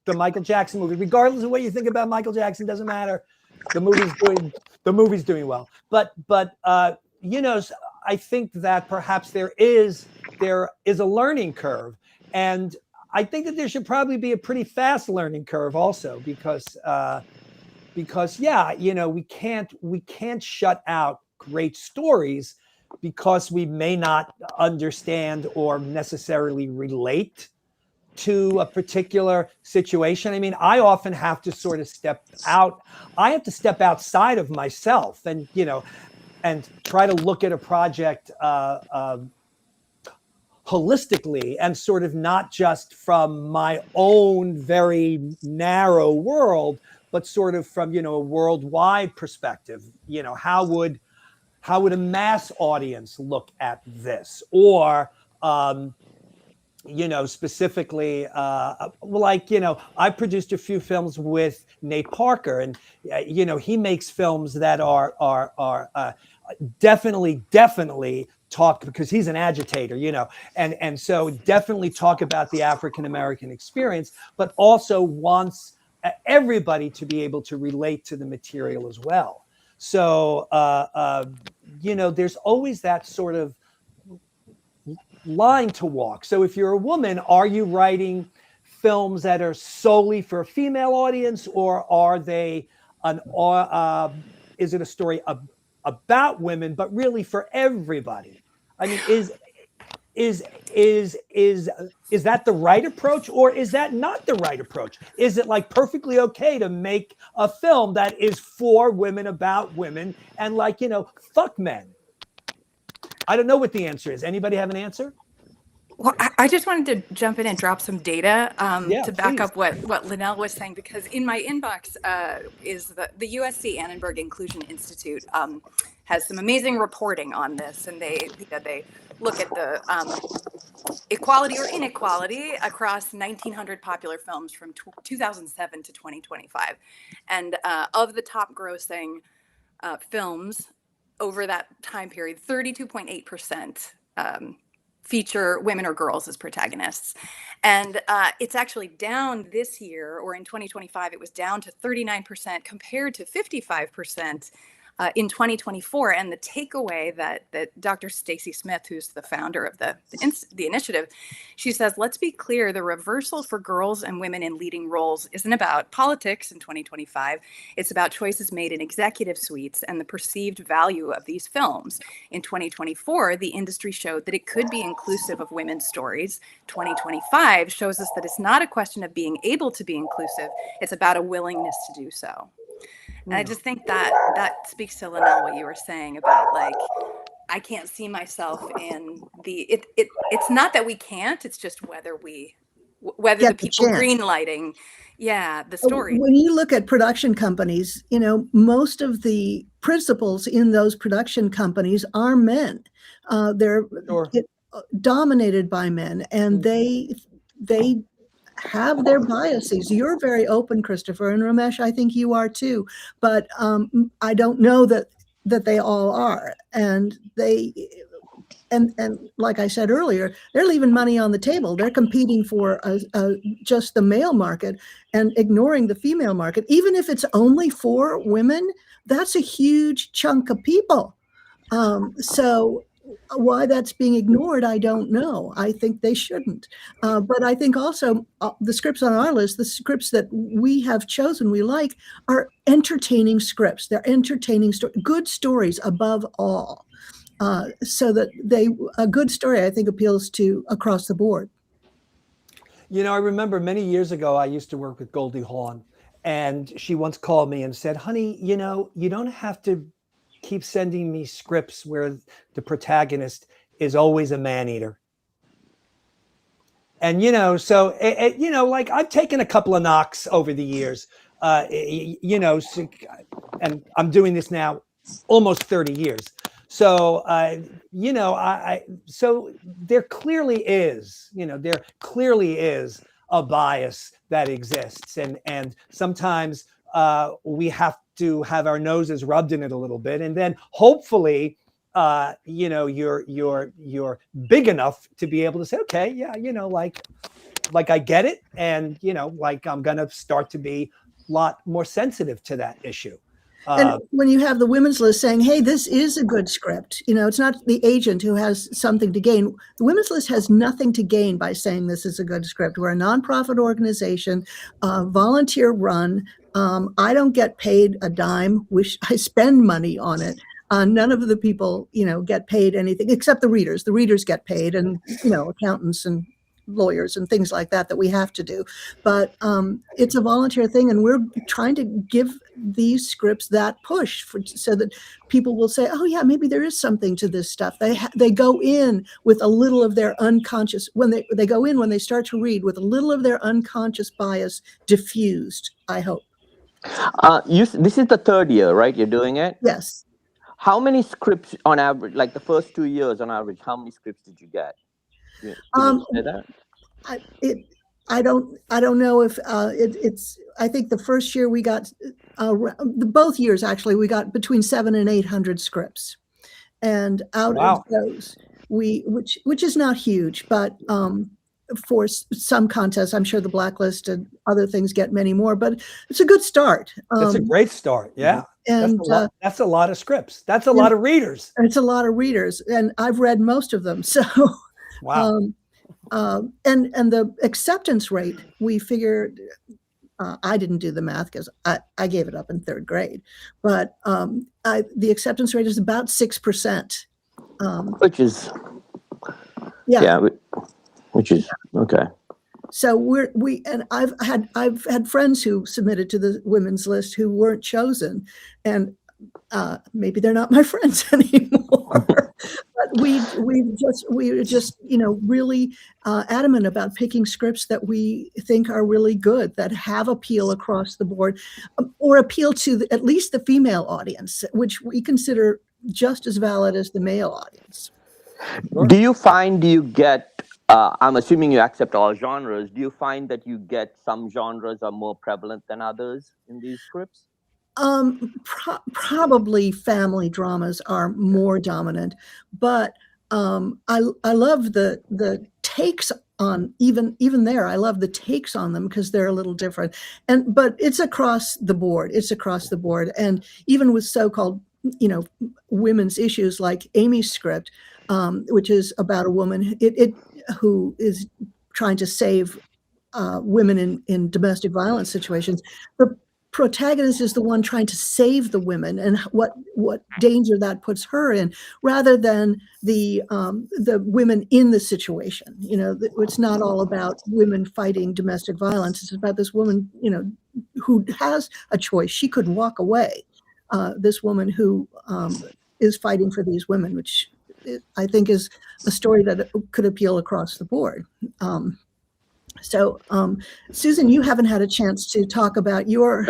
Speaker 1: the Michael Jackson movie. Regardless of what you think about Michael Jackson, doesn't matter. The movie's doing well. But you know, I think that perhaps there is a learning curve. And I think that there should probably be a pretty fast learning curve also, because yeah, you know, we can't shut out great stories because we may not understand or necessarily relate to a particular situation. I mean, I often have to sort of step out. I have to step outside of myself and, you know, and try to look at a project holistically, and sort of not just from my own very narrow world, but sort of from, you know, a worldwide perspective. You know, how would a mass audience look at this? Or you know, specifically, like, you know, I produced a few films with Nate Parker, and you know, he makes films that are definitely talk, because he's an agitator, you know, and so definitely talk about the African American experience, but also wants everybody to be able to relate to the material as well. So you know, there's always that sort of line to walk. So if you're a woman, are you writing films that are solely for a female audience, or are they is it a story about women but really for everybody? I mean, is that the right approach, or is that not the right approach? Is it like perfectly okay to make a film that is for women, about women, and, like, you know, fuck men? I don't know what the answer is. Anybody have an answer?
Speaker 5: Well, I just wanted to jump in and drop some data to back
Speaker 1: please.
Speaker 5: up what Linnell was saying, because in my inbox is the USC Annenberg Inclusion Institute has some amazing reporting on this, and they look at the equality or inequality across 1,900 popular films from 2007 to 2025, and of the top grossing films over that time period, 32.8% feature women or girls as protagonists. And it's actually down this year, or in 2025, it was down to 39% compared to 55% in 2024. And the takeaway that Dr. Stacy Smith, who's the founder of the initiative, she says, let's be clear, the reversal for girls and women in leading roles isn't about politics in 2025. It's about choices made in executive suites and the perceived value of these films. In 2024, the industry showed that it could be inclusive of women's stories. 2025 shows us that it's not a question of being able to be inclusive. It's about a willingness to do so. And I just think that speaks to, Linnell, what you were saying about, like, I can't see myself in it's not that we can't, it's just whether we whether
Speaker 3: get
Speaker 5: the
Speaker 3: the
Speaker 5: people
Speaker 3: chance.
Speaker 5: green-lighting, the story.
Speaker 3: When you look at production companies, most of the principals in those production companies are men. They're
Speaker 1: Sure.
Speaker 3: dominated by men, and they have their biases. You're very open, Christopher, and Ramesh, I think you are too. But I don't know that they all are, and and like I said earlier, they're leaving money on the table. They're competing for just the male market and ignoring the female market. Even if it's only for women, that's a huge chunk of people. So why that's being ignored, I don't know. I think they shouldn't. But I think also the scripts on our list, the scripts that we have chosen, we like, are entertaining scripts. They're entertaining, good stories above all. So that a good story, I think, appeals to across the board.
Speaker 1: I remember many years ago, I used to work with Goldie Hawn, and she once called me and said, honey, you don't have to keep sending me scripts where the protagonist is always a man-eater. And, so, like I've taken a couple of knocks over the years, and I'm doing this now almost 30 years. So, so there clearly is a bias that exists. And sometimes we have to have our noses rubbed in it a little bit. And then hopefully, you're big enough to be able to say, okay, yeah, like I get it. And, like I'm going to start to be a lot more sensitive to that issue.
Speaker 3: And when you have the women's list saying, hey, this is a good script, it's not the agent who has something to gain. The women's list has nothing to gain by saying this is a good script. We're a nonprofit organization, volunteer run. I don't get paid a dime, which I spend money on it. None of the people, get paid anything except the readers. The readers get paid, and, accountants and lawyers and things like that we have to do. But it's a volunteer thing, and we're trying to give these scripts that push so that people will say, oh yeah, maybe there is something to this stuff. They go in with a little of their unconscious, when they start to read, with a little of their unconscious bias diffused, I hope.
Speaker 2: This is the third year, right? You're doing it?
Speaker 3: Yes.
Speaker 2: How many scripts on average, like the first 2 years on average, how many scripts did you get? Can you say that?
Speaker 3: I don't know if it's. I think the first year we got, both years actually, we got between 700 and 800 scripts, and out of those, which is not huge, but for some contests, I'm sure the Blacklist and other things get many more, but it's a good start.
Speaker 1: That's a great start. Yeah.
Speaker 3: And
Speaker 1: that's a lot of scripts. That's a lot of readers.
Speaker 3: It's a lot of readers, and I've read most of them. So,
Speaker 1: wow.
Speaker 3: And the acceptance rate, we figured, I didn't do the math because I gave it up in third grade, but the acceptance rate is about 6%.
Speaker 2: Which is, which is okay.
Speaker 3: So I've had friends who submitted to the women's list who weren't chosen, and maybe they're not my friends anymore. But we were just really adamant about picking scripts that we think are really good, that have appeal across the board, or appeal to at least the female audience, which we consider just as valid as the male audience.
Speaker 2: Sure. Do you get? I'm assuming you accept all genres. Do you find that you get some genres are more prevalent than others in these scripts?
Speaker 3: Probably family dramas are more dominant, but I love the takes on even there. I love the takes on them because they're a little different. But it's across the board. And even with so-called women's issues like Amy's script, which is about a woman who is trying to save women in domestic violence situations. The protagonist is the one trying to save the women and what danger that puts her in, rather than the women in the situation. It's not all about women fighting domestic violence. It's about this woman, who has a choice. She could walk away. This woman who is fighting for these women, which I think is a story that could appeal across the board. So, Susan, you haven't had a chance to talk about your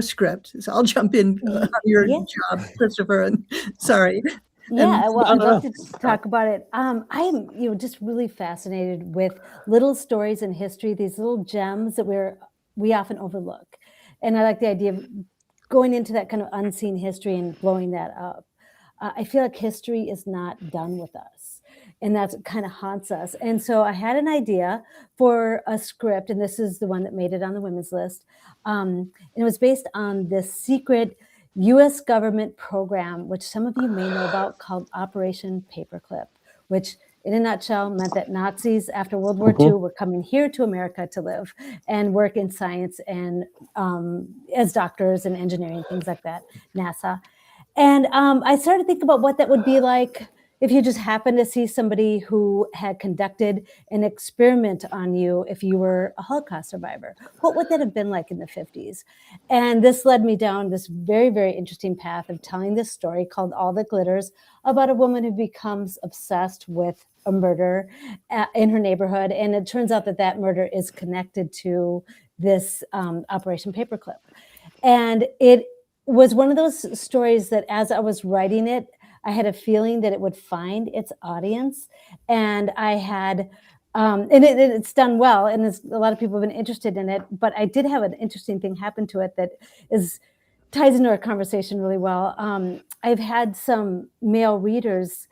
Speaker 3: script, so I'll jump in on your job, Christopher. And sorry.
Speaker 8: Yeah, well, I'd
Speaker 1: no,
Speaker 8: love
Speaker 1: no.
Speaker 8: to talk about it. I am, just really fascinated with little stories in history, these little gems that we often overlook. And I like the idea of going into that kind of unseen history and blowing that up. I feel like history is not done with us, and that's kind of haunts us. And so I had an idea for a script, and this is the one that made it on the women's list. And it was based on this secret US government program, which some of you may know about, called Operation Paperclip, which in a nutshell meant that Nazis after World War II were coming here to America to live and work in science and as doctors and engineering, things like that, NASA. And I started thinking about what that would be like if you just happened to see somebody who had conducted an experiment on you if you were a Holocaust survivor. What would that have been like in the 50s? And this led me down this very, very interesting path of telling this story called All That Glitters, about a woman who becomes obsessed with a murder in her neighborhood. And it turns out that that murder is connected to this Operation Paperclip. And it was one of those stories that as I was writing it, I had a feeling that it would find its audience. And I had, and it's done well. And a lot of people have been interested in it. But I did have an interesting thing happen to it that ties into our conversation really well. I've had some male readers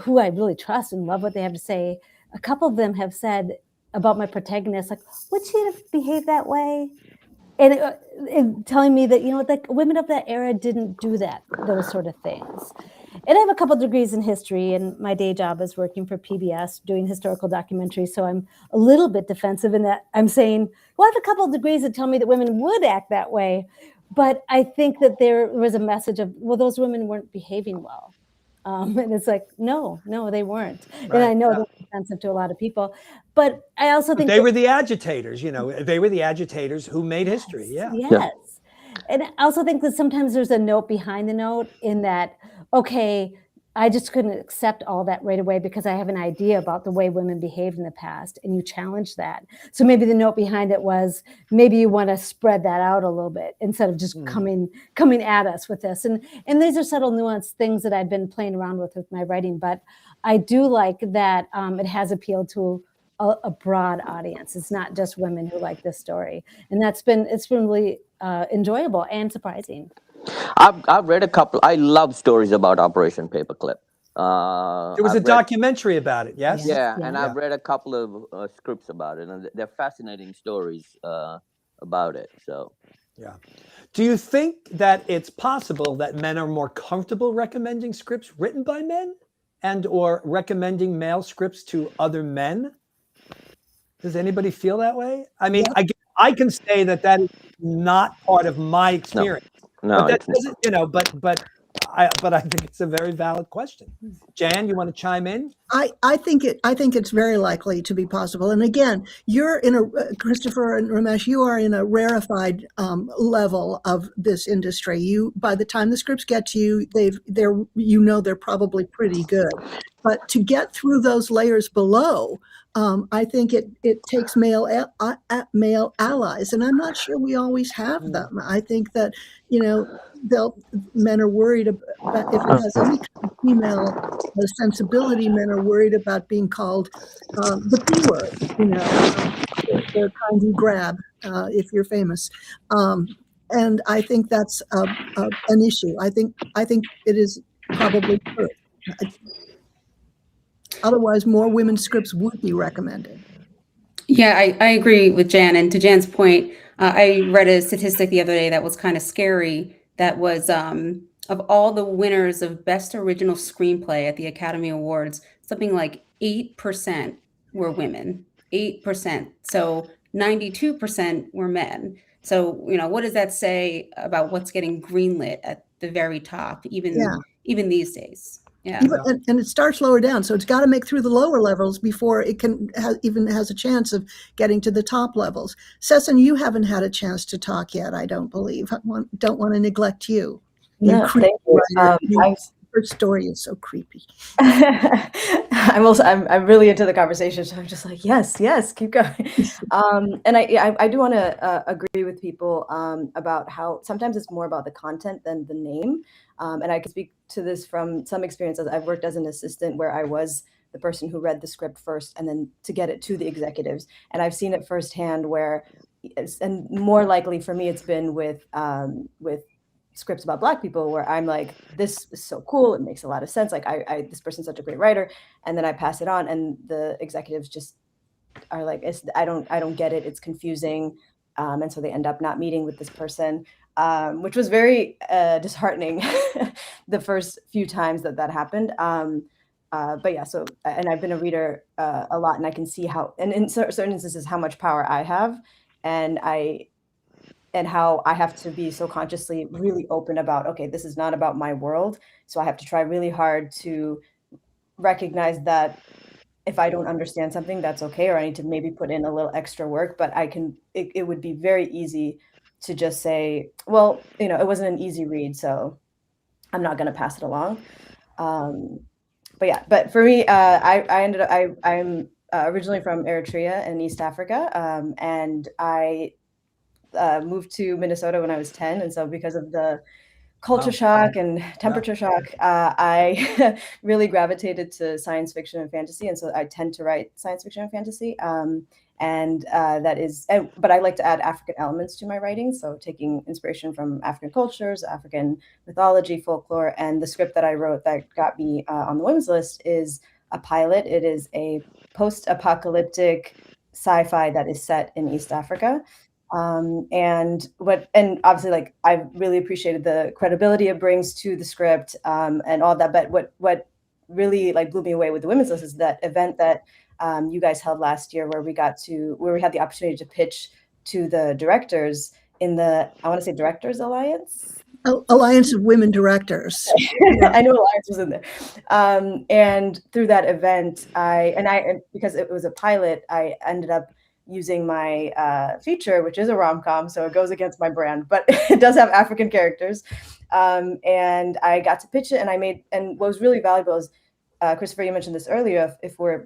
Speaker 8: who I really trust and love what they have to say. A couple of them have said about my protagonist, like, would she have behaved that way? And telling me that, like women of that era didn't do those sort of things. And I have a couple of degrees in history, and my day job is working for PBS doing historical documentaries. So I'm a little bit defensive in that I'm saying, well, I have a couple of degrees that tell me that women would act that way. But I think that there was a message of, well, those women weren't behaving well. And it's like, no, they weren't. Right. And I know that's offensive to a lot of people, but I also think
Speaker 1: they were the agitators, they were the agitators who made history. Yeah.
Speaker 8: Yes. And I also think that sometimes there's a note behind the note in that, okay, I just couldn't accept all that right away because I have an idea about the way women behaved in the past, and you challenge that. So maybe the note behind it was, maybe you want to spread that out a little bit instead of just coming at us with this. And these are subtle nuanced things that I've been playing around with my writing, but I do like that it has appealed to a broad audience. It's not just women who like this story, and it's been really enjoyable and surprising.
Speaker 2: I've read a couple. I love stories about Operation Paperclip.
Speaker 1: There was a documentary about it. Yes.
Speaker 2: Yeah, and I've read a couple of scripts about it, and they're fascinating stories about it. So,
Speaker 1: yeah. Do you think that it's possible that men are more comfortable recommending scripts written by men, and or recommending male scripts to other men? Does anybody feel that way? I mean, I can say that is not part of my experience.
Speaker 2: No,
Speaker 1: but that doesn't, but I think it's a very valid question. Jan, you want to chime in?
Speaker 3: I think it's very likely to be possible. And again, you're in Christopher and Ramesh, you are in a rarefied level of this industry. By the time the scripts get to you, they're probably pretty good. But to get through those layers below, I think it takes male allies, and I'm not sure we always have them. I think that men are worried about if it has any kind of female sensibility. Men are worried about being called the P word. They're kind you grab if you're famous, and I think that's an issue. I think it is probably true. Otherwise, more women's scripts would be recommended.
Speaker 4: Yeah, I agree with Jan. And to Jan's point, I read a statistic the other day that was kind of scary. That was of all the winners of Best Original Screenplay at the Academy Awards, something like 8% were women. 8%. So 92% were men. So, what does that say about what's getting greenlit at the very top, even these days? Yeah.
Speaker 3: And it starts lower down. So it's got to make through the lower levels before it can even has a chance of getting to the top levels. Sesson, you haven't had a chance to talk yet, I don't believe. I don't want to neglect you.
Speaker 9: No, thank you.
Speaker 3: Her story is so creepy.
Speaker 9: I'm really into the conversation, so I'm just like, yes, keep going. And I do want to agree with people about how sometimes it's more about the content than the name. And I can speak to this from some experiences. I've worked as an assistant where I was the person who read the script first and then to get it to the executives. And I've seen it firsthand where, and more likely for me, it's been with scripts about Black people where I'm like, this is so cool. It makes a lot of sense. Like this person's such a great writer. And then I pass it on and the executives just are like, I don't get it. It's confusing. And so they end up not meeting with this person, which was very disheartening the first few times that happened. But yeah, so, and I've been a reader a lot, and I can see how, and in certain instances, how much power I have, and how I have to be so consciously really open about, okay, this is not about my world. So I have to try really hard to recognize that if I don't understand something, that's okay, or I need to maybe put in a little extra work, but it would be very easy to just say, well, it wasn't an easy read, so I'm not going to pass it along. But for me, I'm originally from Eritrea in East Africa, and I moved to Minnesota when I was 10. And so because of the culture shock and temperature shock, I really gravitated to science fiction and fantasy. And so I tend to write science fiction and fantasy. But I like to add African elements to my writing. So taking inspiration from African cultures, African mythology, folklore, and the script that I wrote that got me on the women's list is a pilot. It is a post-apocalyptic sci-fi that is set in East Africa. And obviously, like, I really appreciated the credibility it brings to the script, and all that. But what really like blew me away with the women's list is that event that you guys held last year, where we had the opportunity to pitch to the directors in the, I want to say, Directors Alliance.
Speaker 3: Alliance of Women Directors.
Speaker 9: I know Alliance was in there. And through that event, because it was a pilot, I ended up using my feature, which is a rom-com, so it goes against my brand, but it does have African characters. And I got to pitch it, and what was really valuable is, Christopher, you mentioned this earlier, if we're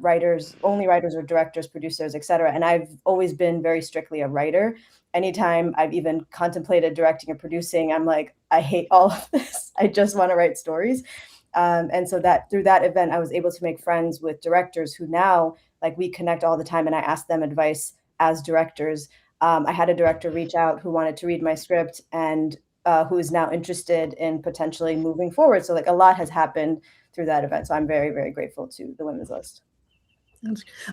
Speaker 9: only writers or directors, producers, etc. And I've always been very strictly a writer. Anytime I've even contemplated directing or producing, I'm like, I hate all of this. I just want to write stories. And so that through that event, I was able to make friends with directors who now, like, we connect all the time, and I ask them advice as directors. I had a director reach out who wanted to read my script and who is now interested in potentially moving forward. So like a lot has happened through that event. So I'm very, very grateful to the Women's List.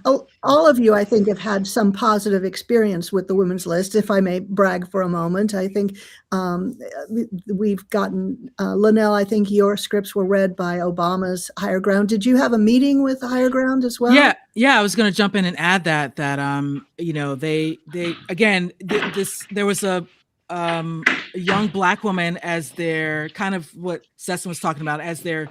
Speaker 3: All of you, I think, have had some positive experience with the Women's List, if I may brag for a moment. I think we've gotten, Linnell, I think your scripts were read by Obama's Higher Ground. Did you have a meeting with the Higher Ground as well?
Speaker 7: Yeah, I was going to jump in and add that they again, there was a young Black woman as their, kind of what Sesson was talking about, as their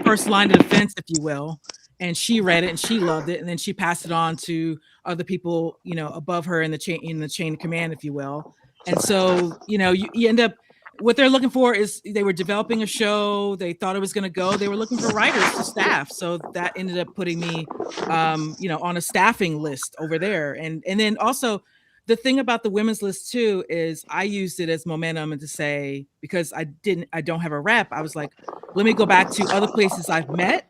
Speaker 7: first line of defense, if you will. And she read it and she loved it, and then she passed it on to other people, above her in the chain of command, if you will. And so, you end up, what they're looking for is, they were developing a show. They thought it was going to go. They were looking for writers to staff. So that ended up putting me, on a staffing list over there. And then also, the thing about the Women's List too is I used it as momentum, and to say, because I don't have a rep, I was like, let me go back to other places I've met,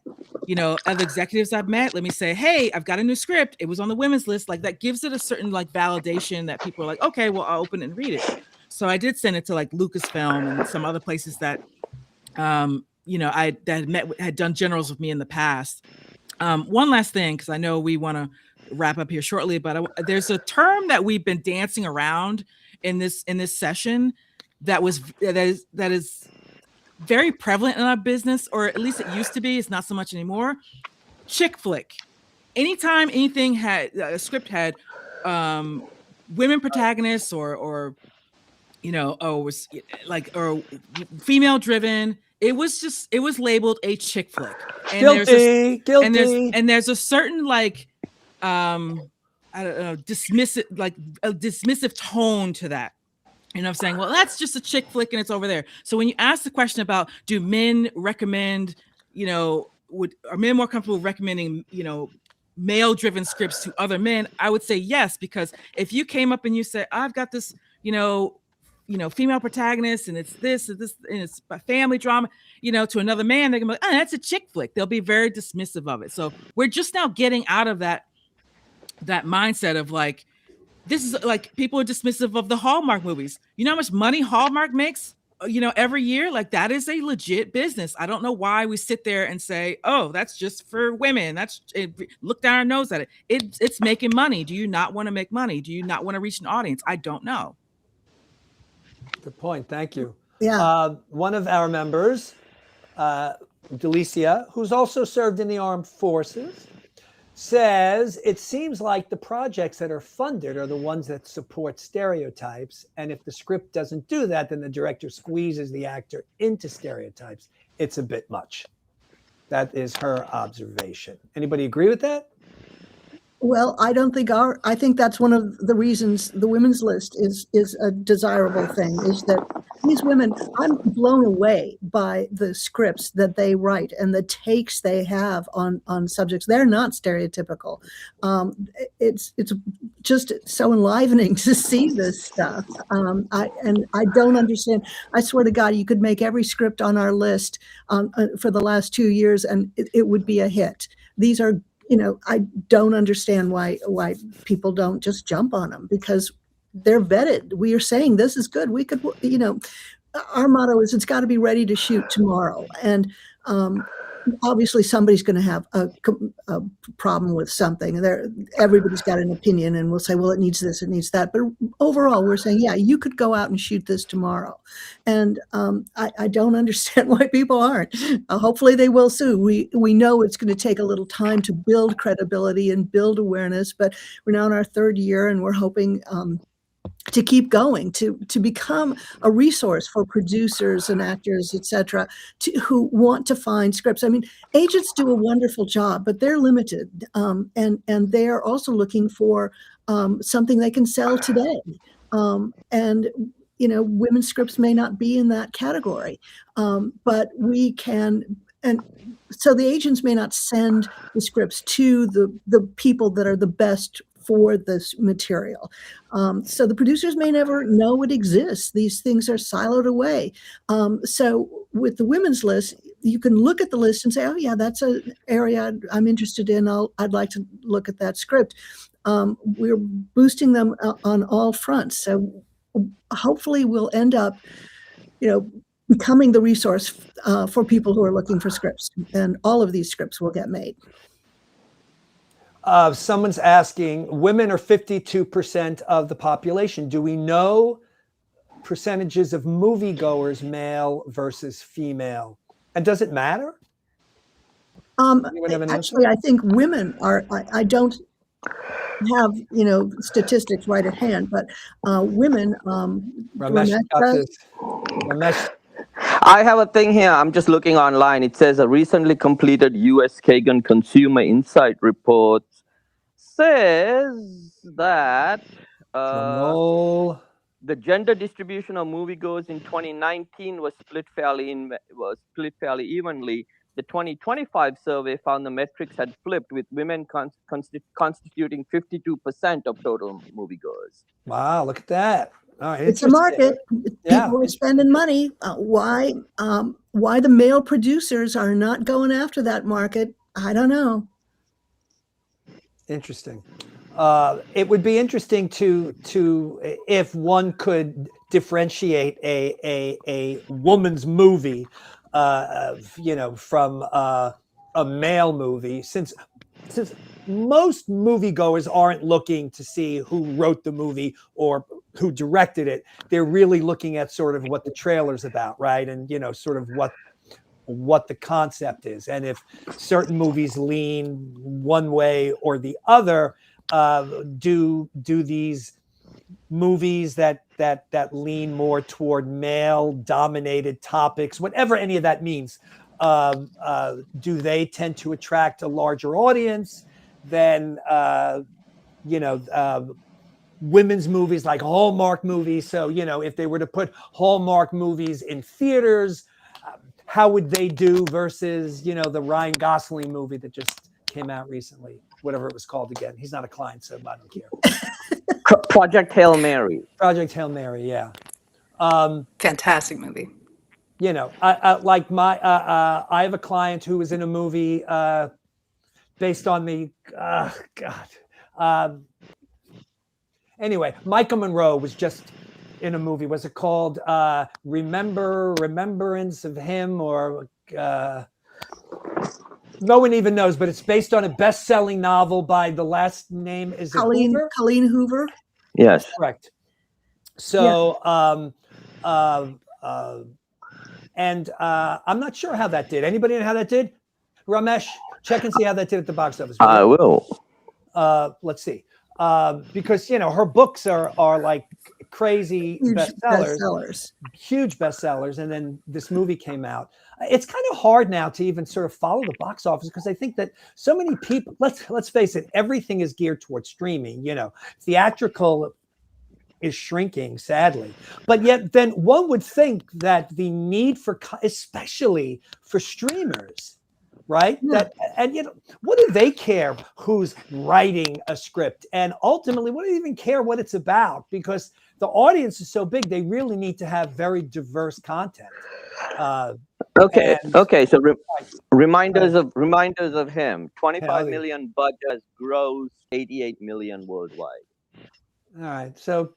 Speaker 7: other executives I've met. Let me say, hey, I've got a new script. It was on the Women's List. Like, that gives it a certain like validation that people are like, okay, well, I'll open it and read it. So I did send it to like Lucasfilm and some other places that, had done generals with me in the past. One last thing, because I know we want to wrap up here shortly, but there's a term that we've been dancing around in this session that is very prevalent in our business, or at least it used to be. It's not so much anymore. Chick flick. Anytime anything had a script had women protagonists, or was or female driven, it was labeled a chick flick. And
Speaker 1: Guilty.
Speaker 7: And there's a certain like I don't know, dismissive tone to that. You know what I'm saying? Well, that's just a chick flick and it's over there. So when you ask the question about, do men recommend, are men more comfortable recommending, male driven scripts to other men? I would say yes, because if you came up and you said, I've got this, female protagonist and it's this and it's a family drama, to another man, they're gonna be like, oh, that's a chick flick. They'll be very dismissive of it. So we're just now getting out of that mindset of like, this is like, people are dismissive of the Hallmark movies. You know how much money Hallmark makes, every year? Like, that is a legit business. I don't know why we sit there and say, oh, that's just for women. Look down our nose at it. It's making money. Do you not want to make money? Do you not want to reach an audience? I don't know.
Speaker 1: Good point. Thank you.
Speaker 3: Yeah.
Speaker 1: One of our members, Delicia, who's also served in the armed forces, says it seems like the projects that are funded are the ones that support stereotypes. And if the script doesn't do that, then the director squeezes the actor into stereotypes. It's a bit much. That is her observation. Anybody agree with that?
Speaker 3: Well, I think that's one of the reasons the women's list is a desirable thing, is that these women, I'm blown away by the scripts that they write and the takes they have on subjects. They're not stereotypical. It's just so enlivening to see this stuff. I don't understand. I swear to God, you could make every script on our list for the last 2 years and it would be a hit. These are, I don't understand why people don't just jump on them, because they're vetted. We are saying this is good. We could, our motto is it's got to be ready to shoot tomorrow. And obviously somebody's going to have a problem with something. Everybody's got an opinion and we'll say, well, it needs this, it needs that. But overall, we're saying, yeah, you could go out and shoot this tomorrow. And I don't understand why people aren't. Hopefully they will soon. We know it's going to take a little time to build credibility and build awareness, but we're now in our 3rd year and we're hoping to keep going, to become a resource for producers and actors, et cetera, who want to find scripts. I mean, agents do a wonderful job, but they're limited. And they are also looking for something they can sell today. And women's scripts may not be in that category, but we can. And so the agents may not send the scripts to the people that are the best for this material. So the producers may never know it exists. These things are siloed away. So with the women's list, you can look at the list and say, oh yeah, that's an area I'm interested in. I'd like to look at that script. We're boosting them on all fronts. So hopefully we'll end up, becoming the resource for people who are looking for scripts, and all of these scripts will get made.
Speaker 1: Someone's asking, women are 52% of the population. Do we know percentages of moviegoers, male versus female? And does it matter?
Speaker 3: Actually, I think women are, I don't have, statistics right at hand, but women,
Speaker 1: Ramesh got this. Ramesh.
Speaker 2: I have a thing here. I'm just looking online. It says a recently completed U.S. Kagan Consumer Insight report says that the gender distribution of moviegoers in 2019 was split fairly evenly. The 2025 survey found the metrics had flipped, with women constituting 52% of total moviegoers.
Speaker 1: Wow, look at that. All right,
Speaker 3: it's a market. People are spending money. Why the male producers are not going after that market, I don't know.
Speaker 1: Interesting. It would be interesting to if one could differentiate a woman's movie, from a male movie, since most moviegoers aren't looking to see who wrote the movie or who directed it. They're really looking at sort of what the trailer's about, right? And sort of what the concept is. And if certain movies lean one way or the other, do these movies that lean more toward male dominated topics, whatever any of that means, do they tend to attract a larger audience than women's movies like Hallmark movies. So, you know, if they were to put Hallmark movies in theaters, how would they do versus, you know, the Ryan Gosling movie that just came out recently, whatever it was called again. He's not a client, so I don't care.
Speaker 2: Project Hail Mary.
Speaker 1: Project Hail Mary, yeah.
Speaker 5: Fantastic movie.
Speaker 1: You know, like I have a client who was in a movie based on the anyway, Michael Monroe was just in a movie. Was it called Remembrance of Him, or no one even knows, but it's based on a best-selling novel by the last name is Hoover?
Speaker 3: Colleen Hoover.
Speaker 2: Yes,
Speaker 1: correct. So and I'm not sure how that did. Anybody know how that did? Ramesh, check and see how that did at the box office.
Speaker 2: I will.
Speaker 1: Let's see. Because, you know, her books are like crazy bestsellers, huge bestsellers. And then this movie came out. It's kind of hard now to even sort of follow the box office, because I think that so many people, let's face it, everything is geared towards streaming. You know, theatrical is shrinking, sadly. But yet then one would think that the need for, especially for streamers, right?
Speaker 3: Yeah.
Speaker 1: That, and you know, what do they care who's writing a script? And ultimately, what do they even care what it's about? Because the audience is so big, they really need to have very diverse content.
Speaker 2: Okay. So reminders of him. 25 million budget, gross 88 million worldwide.
Speaker 1: All right, so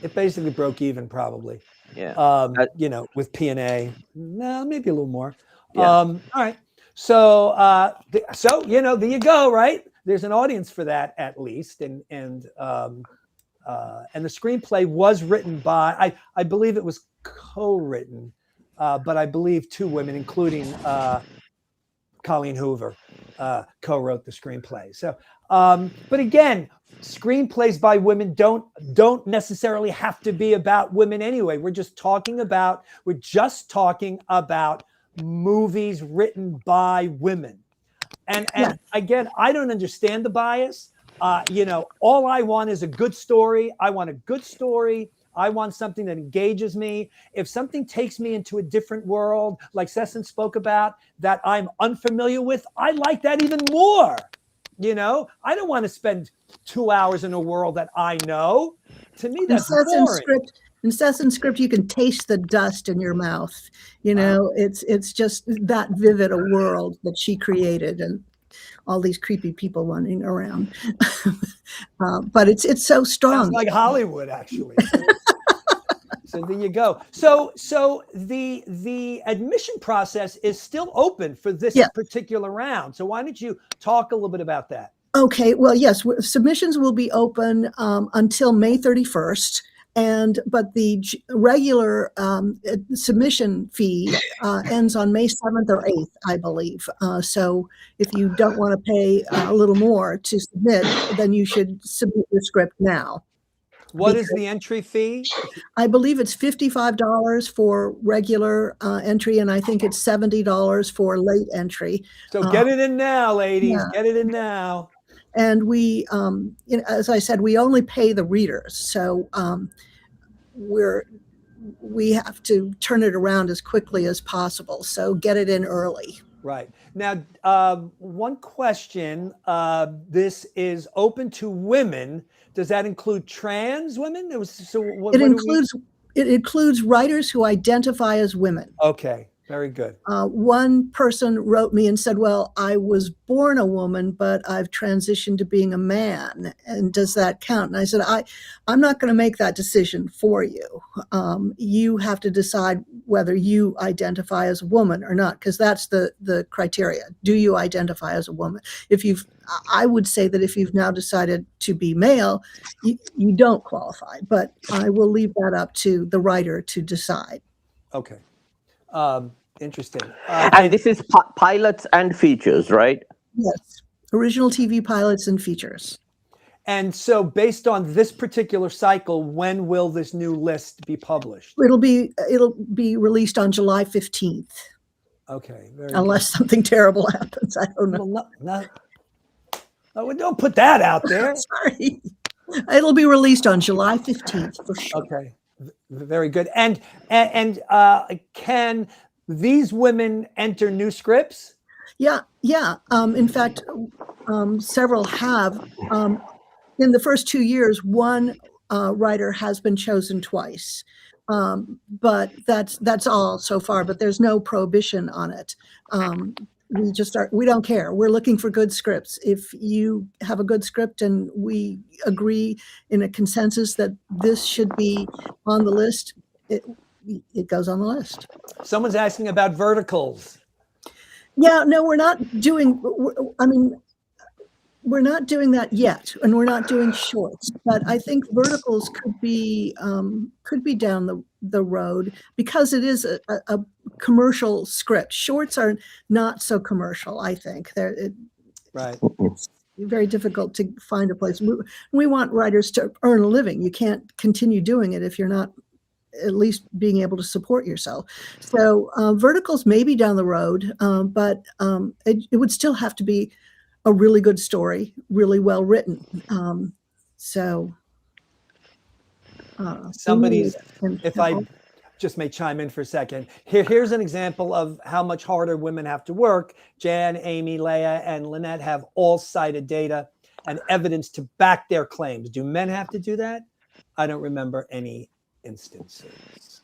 Speaker 1: it basically broke even, probably.
Speaker 2: Yeah.
Speaker 1: You know, with P&A, no, maybe a little more.
Speaker 2: Yeah.
Speaker 1: All right. So, so you know, there you go, right? There's an audience for that at least, and the screenplay was written by, I believe it was co-written, but I believe two women, including Colleen Hoover, co-wrote the screenplay. So, but again, screenplays by women don't necessarily have to be about women anyway. We're just talking about movies written by women. And again, I don't understand the bias. You know, all I want is a good story. I want a good story. I want something that engages me. If something takes me into a different world, like Sesson spoke about, that I'm unfamiliar with, I like that even more. You know, I don't want to spend 2 hours in a world that I know. To me, that's boring.
Speaker 3: In Sesson's script, you can taste the dust in your mouth. You know, it's just that vivid a world that she created, and all these creepy people running around. But it's so strong.
Speaker 1: Sounds like Hollywood, actually. So there you go. So the admission process is still open for this particular round. So why don't you talk a little bit about that?
Speaker 3: Okay. Well, yes, submissions will be open until May 31st. But the regular submission fee ends on May 7th or 8th, I believe. So if you don't want to pay a little more to submit, then you should submit your script now.
Speaker 1: What is the entry fee?
Speaker 3: I believe it's $55 for regular entry, and I think it's $70 for late entry.
Speaker 1: So get it in now, ladies. Yeah. Get it in now.
Speaker 3: And we, you know, as I said, we only pay the readers. So we have to turn it around as quickly as possible. So get it in early.
Speaker 1: Right. Now, one question, this is open to women. Does that include trans women?
Speaker 3: It includes writers who identify as women.
Speaker 1: Okay. Very good.
Speaker 3: One person wrote me and said, well, I was born a woman, but I've transitioned to being a man. And does that count? And I said, I'm not going to make that decision for you. You have to decide whether you identify as a woman or not, because that's the criteria. Do you identify as a woman? I would say that if you've now decided to be male, you don't qualify, but I will leave that up to the writer to decide.
Speaker 1: Okay. Interesting.
Speaker 2: And this is pilots and features, right?
Speaker 3: Yes. Original TV pilots and features.
Speaker 1: And so based on this particular cycle, when will this new list be published?
Speaker 3: It'll be released on July 15th.
Speaker 1: Okay.
Speaker 3: Unless something terrible happens. I don't know.
Speaker 1: Well, don't put that out there.
Speaker 3: Sorry. It'll be released on July 15th for sure.
Speaker 1: Okay, very good. And can these women enter new scripts?
Speaker 3: Yeah. In fact, several have. In the first 2 years, one writer has been chosen twice. But that's all so far, but there's no prohibition on it. We don't care. We're looking for good scripts. If you have a good script and we agree in a consensus that this should be on the list, it goes on the list.
Speaker 1: Someone's asking about verticals.
Speaker 3: Yeah, no, we're not doing, we're not doing that yet, and we're not doing shorts, but I think verticals could be down the road because it is a commercial script. Shorts are not so commercial, I think.
Speaker 1: Right.
Speaker 3: It's very difficult to find a place. We want writers to earn a living. You can't continue doing it if you're not at least being able to support yourself. So verticals may be down the road, but it would still have to be a really good story, really well written.
Speaker 1: Somebody's, if I just may chime in for a second, here's an example of how much harder women have to work. Jan, Amy, Leah, and Lynette have all cited data and evidence to back their claims. Do men have to do that? I don't remember any instances.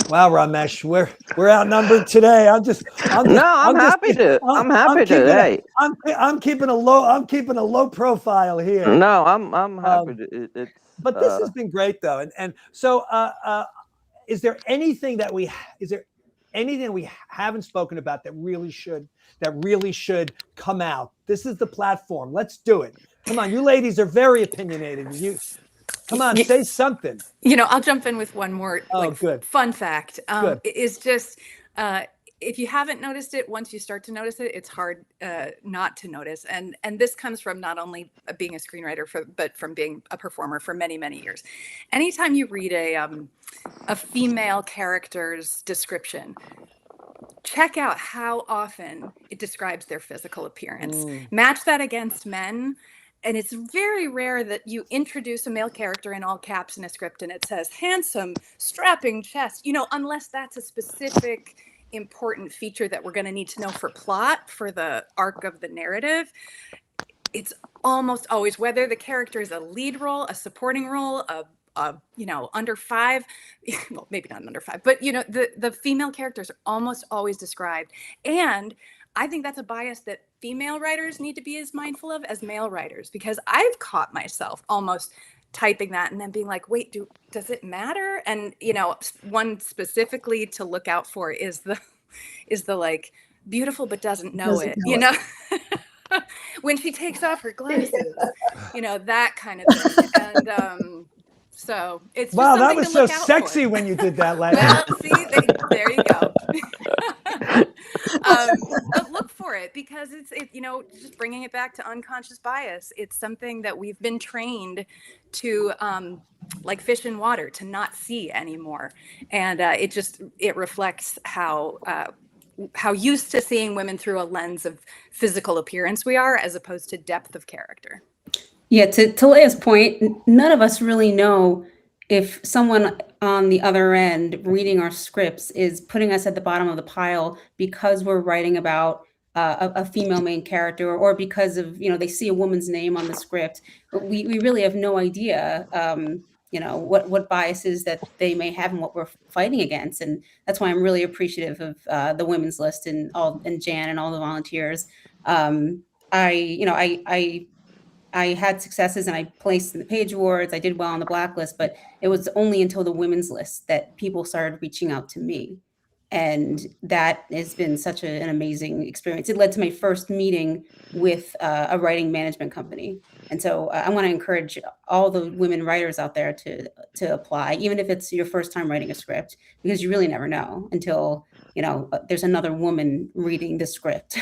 Speaker 1: Wow, Ramesh, we're outnumbered today. I'm happy to.
Speaker 2: Hey,
Speaker 1: I'm keeping a low profile here.
Speaker 2: No, I'm happy to.
Speaker 1: But this has been great, though, and so is there anything we haven't spoken about that really should come out? This is the platform. Let's do it. Come on, you ladies are very opinionated. Come on, say something.
Speaker 5: I'll jump in with one more
Speaker 1: good.
Speaker 5: fun fact. Is just if you haven't noticed it, once you start to notice it, it's hard not to notice. And this comes from not only being a screenwriter, but from being a performer for many, many years. Anytime you read a female character's description, check out how often it describes their physical appearance. Match that against men. And it's very rare that you introduce a male character in all caps in a script and it says handsome, strapping chest, unless that's a specific important feature that we're going to need to know for plot, for the arc of the narrative. It's almost always, whether the character is a lead role, a supporting role, under 5, well, maybe not under 5, but the female characters are almost always described. And I think that's a bias that female writers need to be as mindful of as male writers, because I've caught myself almost typing that and then being like, wait, does it matter? And, one specifically to look out for is the like beautiful, but doesn't know it. When she takes off her glasses, that kind of thing. And, so it's
Speaker 1: wow,
Speaker 5: just
Speaker 1: that was so sexy
Speaker 5: for.
Speaker 1: when you did that, Leah.
Speaker 5: Well, see, there you go. But look for it, because it's just bringing it back to unconscious bias. It's something that we've been trained to, like fish in water, to not see anymore, and it reflects how used to seeing women through a lens of physical appearance we are, as opposed to depth of character.
Speaker 4: Yeah, to Leia's point, none of us really know if someone on the other end reading our scripts is putting us at the bottom of the pile because we're writing about a female main character, or because of, they see a woman's name on the script. We really have no idea, what biases that they may have and what we're fighting against. And that's why I'm really appreciative of the Women's List and Jan and all the volunteers. I had successes and I placed in the Page Awards. I did well on the Blacklist, but it was only until the Women's List that people started reaching out to me. And that has been such an amazing experience. It led to my first meeting with a writing management company. And so I want to encourage all the women writers out there to apply, even if it's your first time writing a script, because you really never know until, there's another woman reading the script.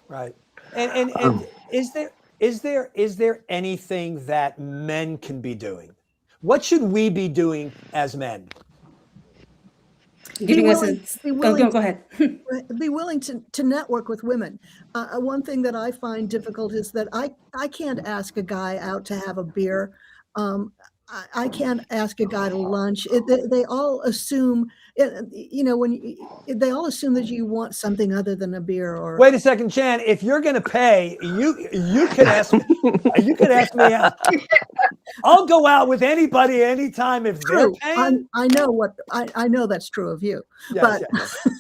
Speaker 1: Right. And is there anything that men can be doing? What should we be doing as men?
Speaker 4: giving us
Speaker 3: willing,
Speaker 4: go ahead.
Speaker 3: be willing to network with women. One thing that I find difficult is that I can't ask a guy out to have a beer. I can't ask a guy to lunch. They all assume, they all assume that you want something other than a beer. Or
Speaker 1: wait a second, Jan. If you're going to pay, you could ask me. You could ask me out. I'll go out with anybody anytime if they're paying.
Speaker 3: I know that's true of you, but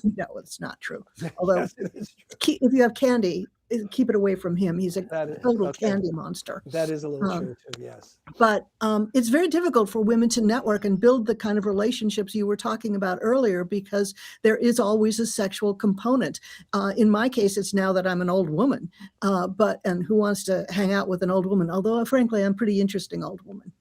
Speaker 3: no, it's not true. Although
Speaker 1: Yes, it is true.
Speaker 3: if you have candy, keep it away from him. He's a total candy monster.
Speaker 1: That is a little true too, yes.
Speaker 3: But it's very difficult for women to network and build the kind of relationships you were talking about earlier, because there is always a sexual component. In my case, it's now that I'm an old woman, and who wants to hang out with an old woman? Although, frankly, I'm a pretty interesting old woman.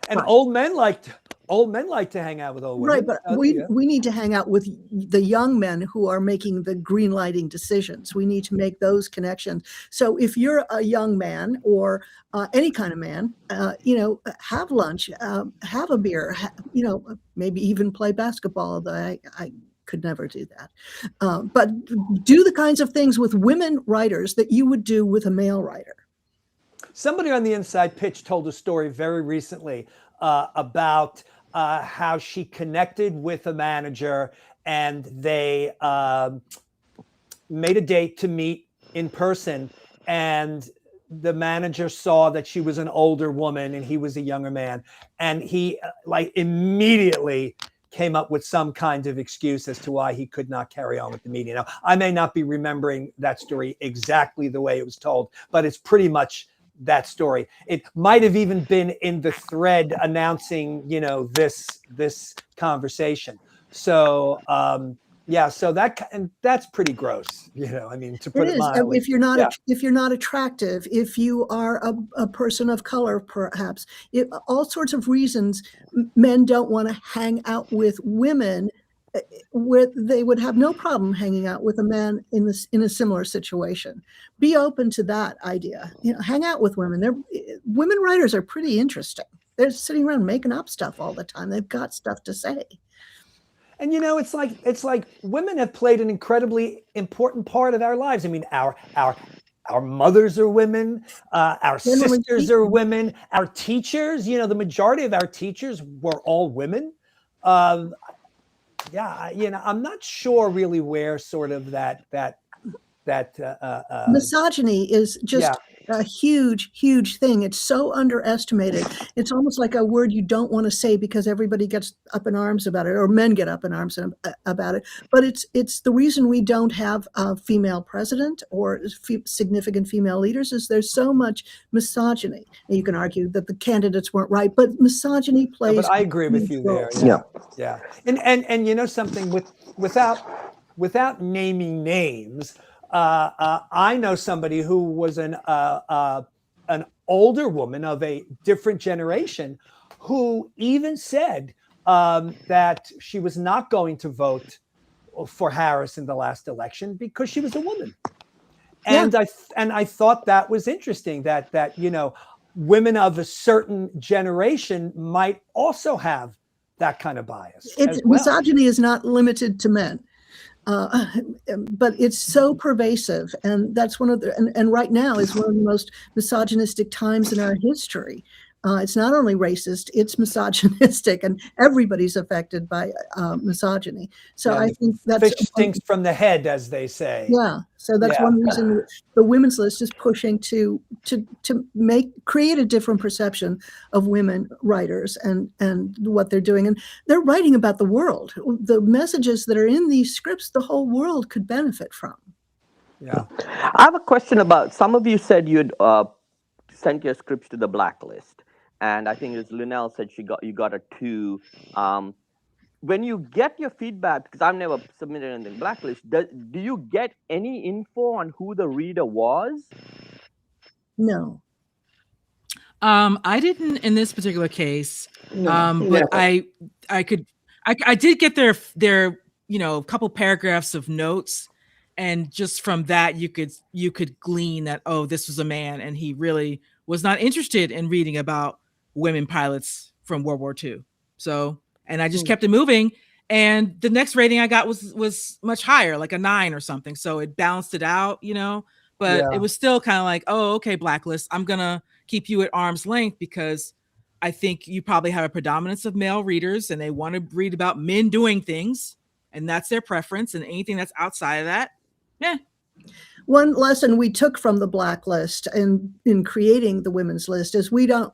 Speaker 1: And old men like to hang out with old women.
Speaker 3: Right, but we need to hang out with the young men who are making the green lighting decisions. We need to make those connections. So if you're a young man or any kind of man, have lunch, have a beer, maybe even play basketball, although I could never do that. But do the kinds of things with women writers that you would do with a male writer.
Speaker 1: Somebody on the Inside Pitch told a story very recently about how she connected with a manager, and they made a date to meet in person. And the manager saw that she was an older woman and he was a younger man. And he immediately came up with some kind of excuse as to why he could not carry on with the meeting. Now, I may not be remembering that story exactly the way it was told, but it's pretty much that story. It might have even been in the thread announcing, this conversation. So, so that's pretty gross, to put it mildly.
Speaker 3: If you're not attractive, if you are a person of color, perhaps, all sorts of reasons, men don't want to hang out with women. They would have no problem hanging out with a man in a similar situation. Be open to that idea. Hang out with women. Women writers are pretty interesting. They're sitting around making up stuff all the time. They've got stuff to say.
Speaker 1: And it's like women have played an incredibly important part of our lives. I mean, our mothers are women, our sisters are women, our teachers. The majority of our teachers were all women. I'm not sure really where sort of that
Speaker 3: misogyny is just a huge thing. It's so underestimated. It's almost like a word you don't want to say because everybody gets up in arms about it, or men get up in arms about it. But it's the reason we don't have a female president or significant female leaders is there's so much misogyny. And you can argue that the candidates weren't right, but misogyny plays.
Speaker 1: But I agree with you there. Yeah. And something without naming names. I know somebody who was an older woman of a different generation who even said that she was not going to vote for Harris in the last election because she was a woman. And I thought that was interesting that women of a certain generation might also have that kind of bias.
Speaker 3: Misogyny is not limited to men. But it's so pervasive, and that's one of and right now is one of the most misogynistic times in our history. It's not only racist, it's misogynistic, and everybody's affected by misogyny. So I think that's
Speaker 1: fish stinks from the head, as they say.
Speaker 3: Yeah. So that's one reason the women's list is pushing to create a different perception of women writers and what they're doing. And they're writing about the world. The messages that are in these scripts, the whole world could benefit from.
Speaker 2: Yeah. I have a question about, some of you said you'd sent your scripts to the blacklist. And I think as Linnell said, you got a 2. When you get your feedback, because I've never submitted anything blacklist, do you get any info on who the reader was?
Speaker 3: No.
Speaker 7: I didn't in this particular case, but I did get their couple paragraphs of notes, and just from that you could glean that, oh, this was a man and he really was not interested in reading about women pilots from World War II. So, and I just kept it moving. And the next rating I got was much higher, like a 9 or something. So it balanced it out, you know, but it was still kind of like, oh, okay, Blacklist, I'm going to keep you at arm's length because I think you probably have a predominance of male readers and they want to read about men doing things and that's their preference. And anything that's outside of that, yeah.
Speaker 3: One lesson we took from the Blacklist and in creating the women's list is we don't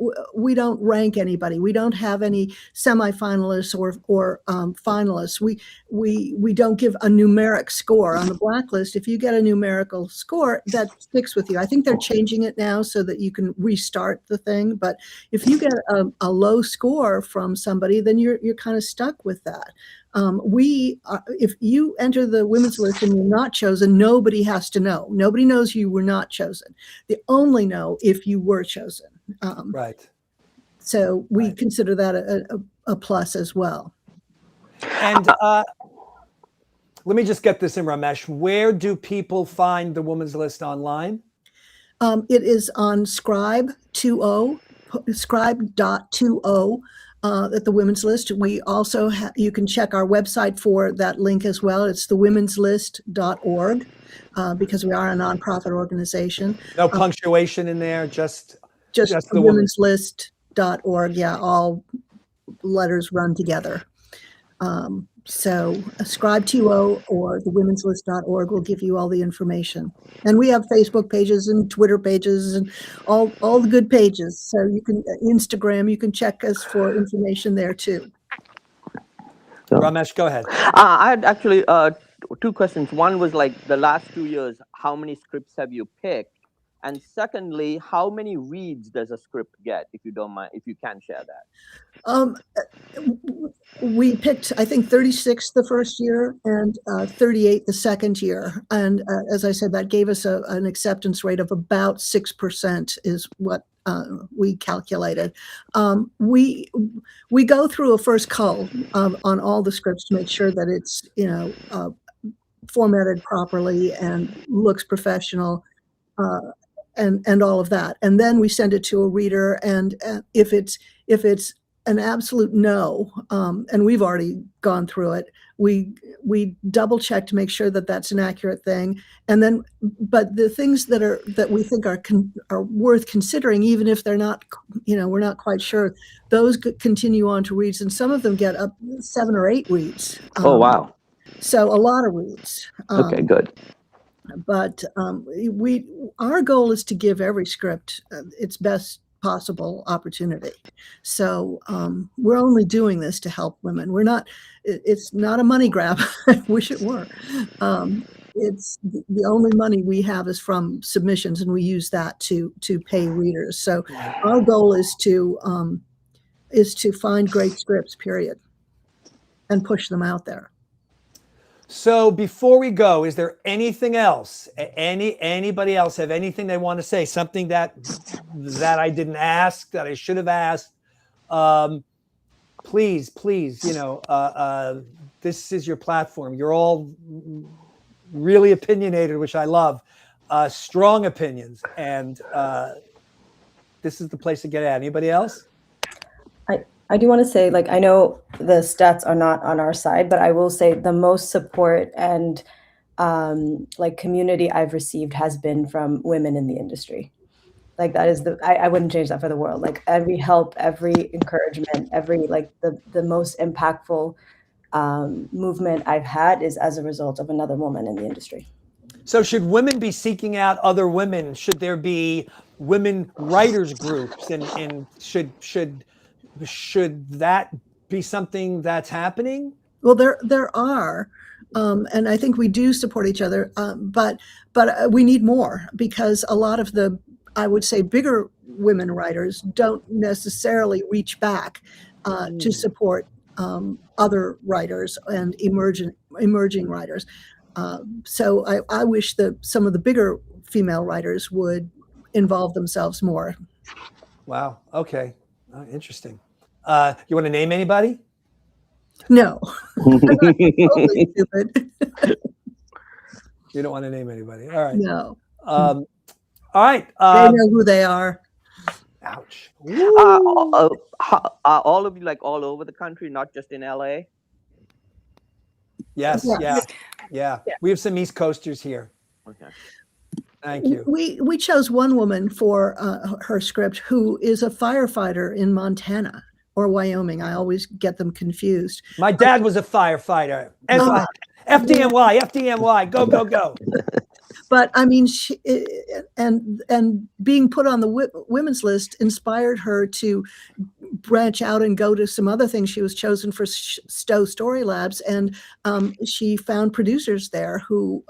Speaker 3: rank anybody. We don't have any semifinalists or finalists. We don't give a numeric score on the Blacklist. If you get a numerical score, that sticks with you. I think they're changing it now so that you can restart the thing. But if you get a low score from somebody, then you're kind of stuck with that. If you enter the women's list and you're not chosen, nobody has to know. Nobody knows you were not chosen. They only know if you were chosen.
Speaker 1: Right.
Speaker 3: So we consider that a plus as well.
Speaker 1: And let me just get this in, Ramesh. Where do people find the women's list online?
Speaker 3: It is on Scribe.20. At the women's list. We also you can check our website for that link as well. It's thewomen'slist.org because we are a nonprofit organization.
Speaker 1: No punctuation in there, just
Speaker 3: the women'slist.org. Yeah, all letters run together. So Scribe.20 or thewomen'slist.org will give you all the information. And we have Facebook pages and Twitter pages and all the good pages. So you can Instagram, you can check us for information there too.
Speaker 1: Ramesh, go ahead.
Speaker 2: I had actually 2 questions. One was like the last 2 years, how many scripts have you picked? And secondly, how many reads does a script get, if you don't mind, if you can share that?
Speaker 3: We picked, I think, 36 the first year and 38 the second year. And as I said, that gave us an acceptance rate of about 6% is what we calculated. We go through a first cull on all the scripts to make sure that it's, formatted properly and looks professional. And all of that, and then we send it to a reader. And if it's an absolute no, and we've already gone through it, we double check to make sure that that's an accurate thing. And then, but the things that we think are worth considering, even if they're not, we're not quite sure, those continue on to reads, and some of them get up 7 or 8 reads.
Speaker 2: Oh wow!
Speaker 3: So a lot of reads.
Speaker 2: Okay, good.
Speaker 3: But our goal is to give every script its best possible opportunity. So we're only doing this to help women. It's not a money grab. I wish it were. It's the only money we have is from submissions, and we use that to pay readers. So our goal is to find great scripts, period, and push them out there.
Speaker 1: So before we go, is there anything else? Anybody else have anything they want to say? Something that I didn't ask, that I should have asked? Please, this is your platform. You're all really opinionated, which I love. Strong opinions, and this is the place to get at. Anybody else?
Speaker 9: I do want to say, like, I know the stats are not on our side, but I will say the most support and community I've received has been from women in the industry. Like, that is I wouldn't change that for the world. Like, every help, every encouragement, every the most impactful movement I've had is as a result of another woman in the industry.
Speaker 1: So should women be seeking out other women? Should there be women writers groups, and should that be something that's happening?
Speaker 3: Well, there are, and I think we do support each other, but we need more, because a lot of the, I would say, bigger women writers don't necessarily reach back to support other writers and emerging writers. So I wish that some of the bigger female writers would involve themselves more.
Speaker 1: Wow. Okay. Interesting. You want to name anybody?
Speaker 3: No. I'm not totally stupid.
Speaker 1: You don't want to name anybody. All right.
Speaker 3: No.
Speaker 1: All right.
Speaker 3: They know who they are.
Speaker 1: Ouch.
Speaker 2: Are all of you like all over the country, not just in LA?
Speaker 1: Yes.
Speaker 3: Yeah.
Speaker 1: Yeah. We have some East Coasters here.
Speaker 2: Okay.
Speaker 1: Thank you.
Speaker 3: We chose one woman for her script who is a firefighter in Montana or Wyoming. I always get them confused.
Speaker 1: My dad was a firefighter. FDNY, FDNY, go, go, go.
Speaker 3: But I mean, and being put on the women's list inspired her to branch out and go to some other things. She was chosen for Stowe Story Labs, and she found producers there who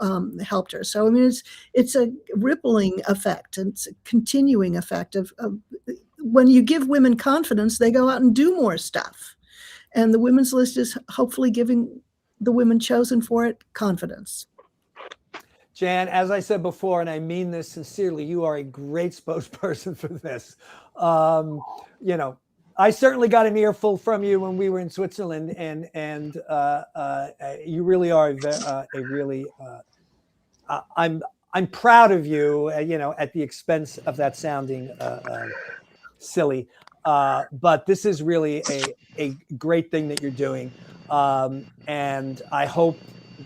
Speaker 3: helped her. So I mean, it's a rippling effect, and it's a continuing effect of when you give women confidence, they go out and do more stuff. And the women's list is hopefully giving the women chosen for it confidence.
Speaker 1: Jan, as I said before, and I mean this sincerely, you are a great spokesperson for this. You know, I certainly got an earful from you when we were in Switzerland, and you really are a really. I'm proud of you. You know, at the expense of that sounding silly, but this is really a great thing that you're doing, and I hope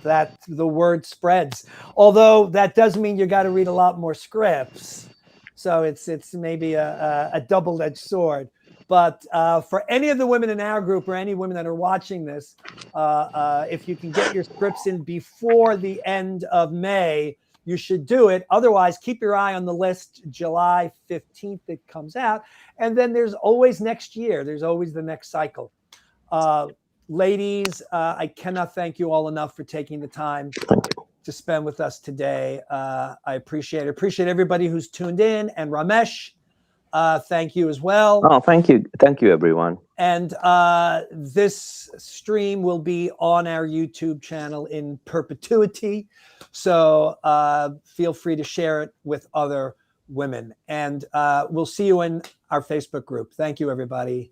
Speaker 1: that the word spreads. Although that does mean you got to read a lot more scripts, so it's maybe a double-edged sword. But for any of the women in our group or any women that are watching this, if you can get your scripts in before the end of May, you should do it. Otherwise, keep your eye on the list. July 15th it comes out, and then there's always next year. There's always the next cycle. Ladies, I cannot thank you all enough for taking the time to spend with us today. I appreciate it. Appreciate everybody who's tuned in. And Ramesh, thank you as well.
Speaker 2: Oh, thank you. Thank you, everyone.
Speaker 1: And this stream will be on our YouTube channel in perpetuity. So feel free to share it with other women. And we'll see you in our Facebook group. Thank you, everybody.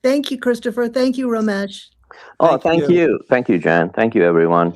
Speaker 3: Thank you, Christopher. Thank you, Ramesh.
Speaker 2: Oh, thank you. Thank you, Jan. Thank you, everyone.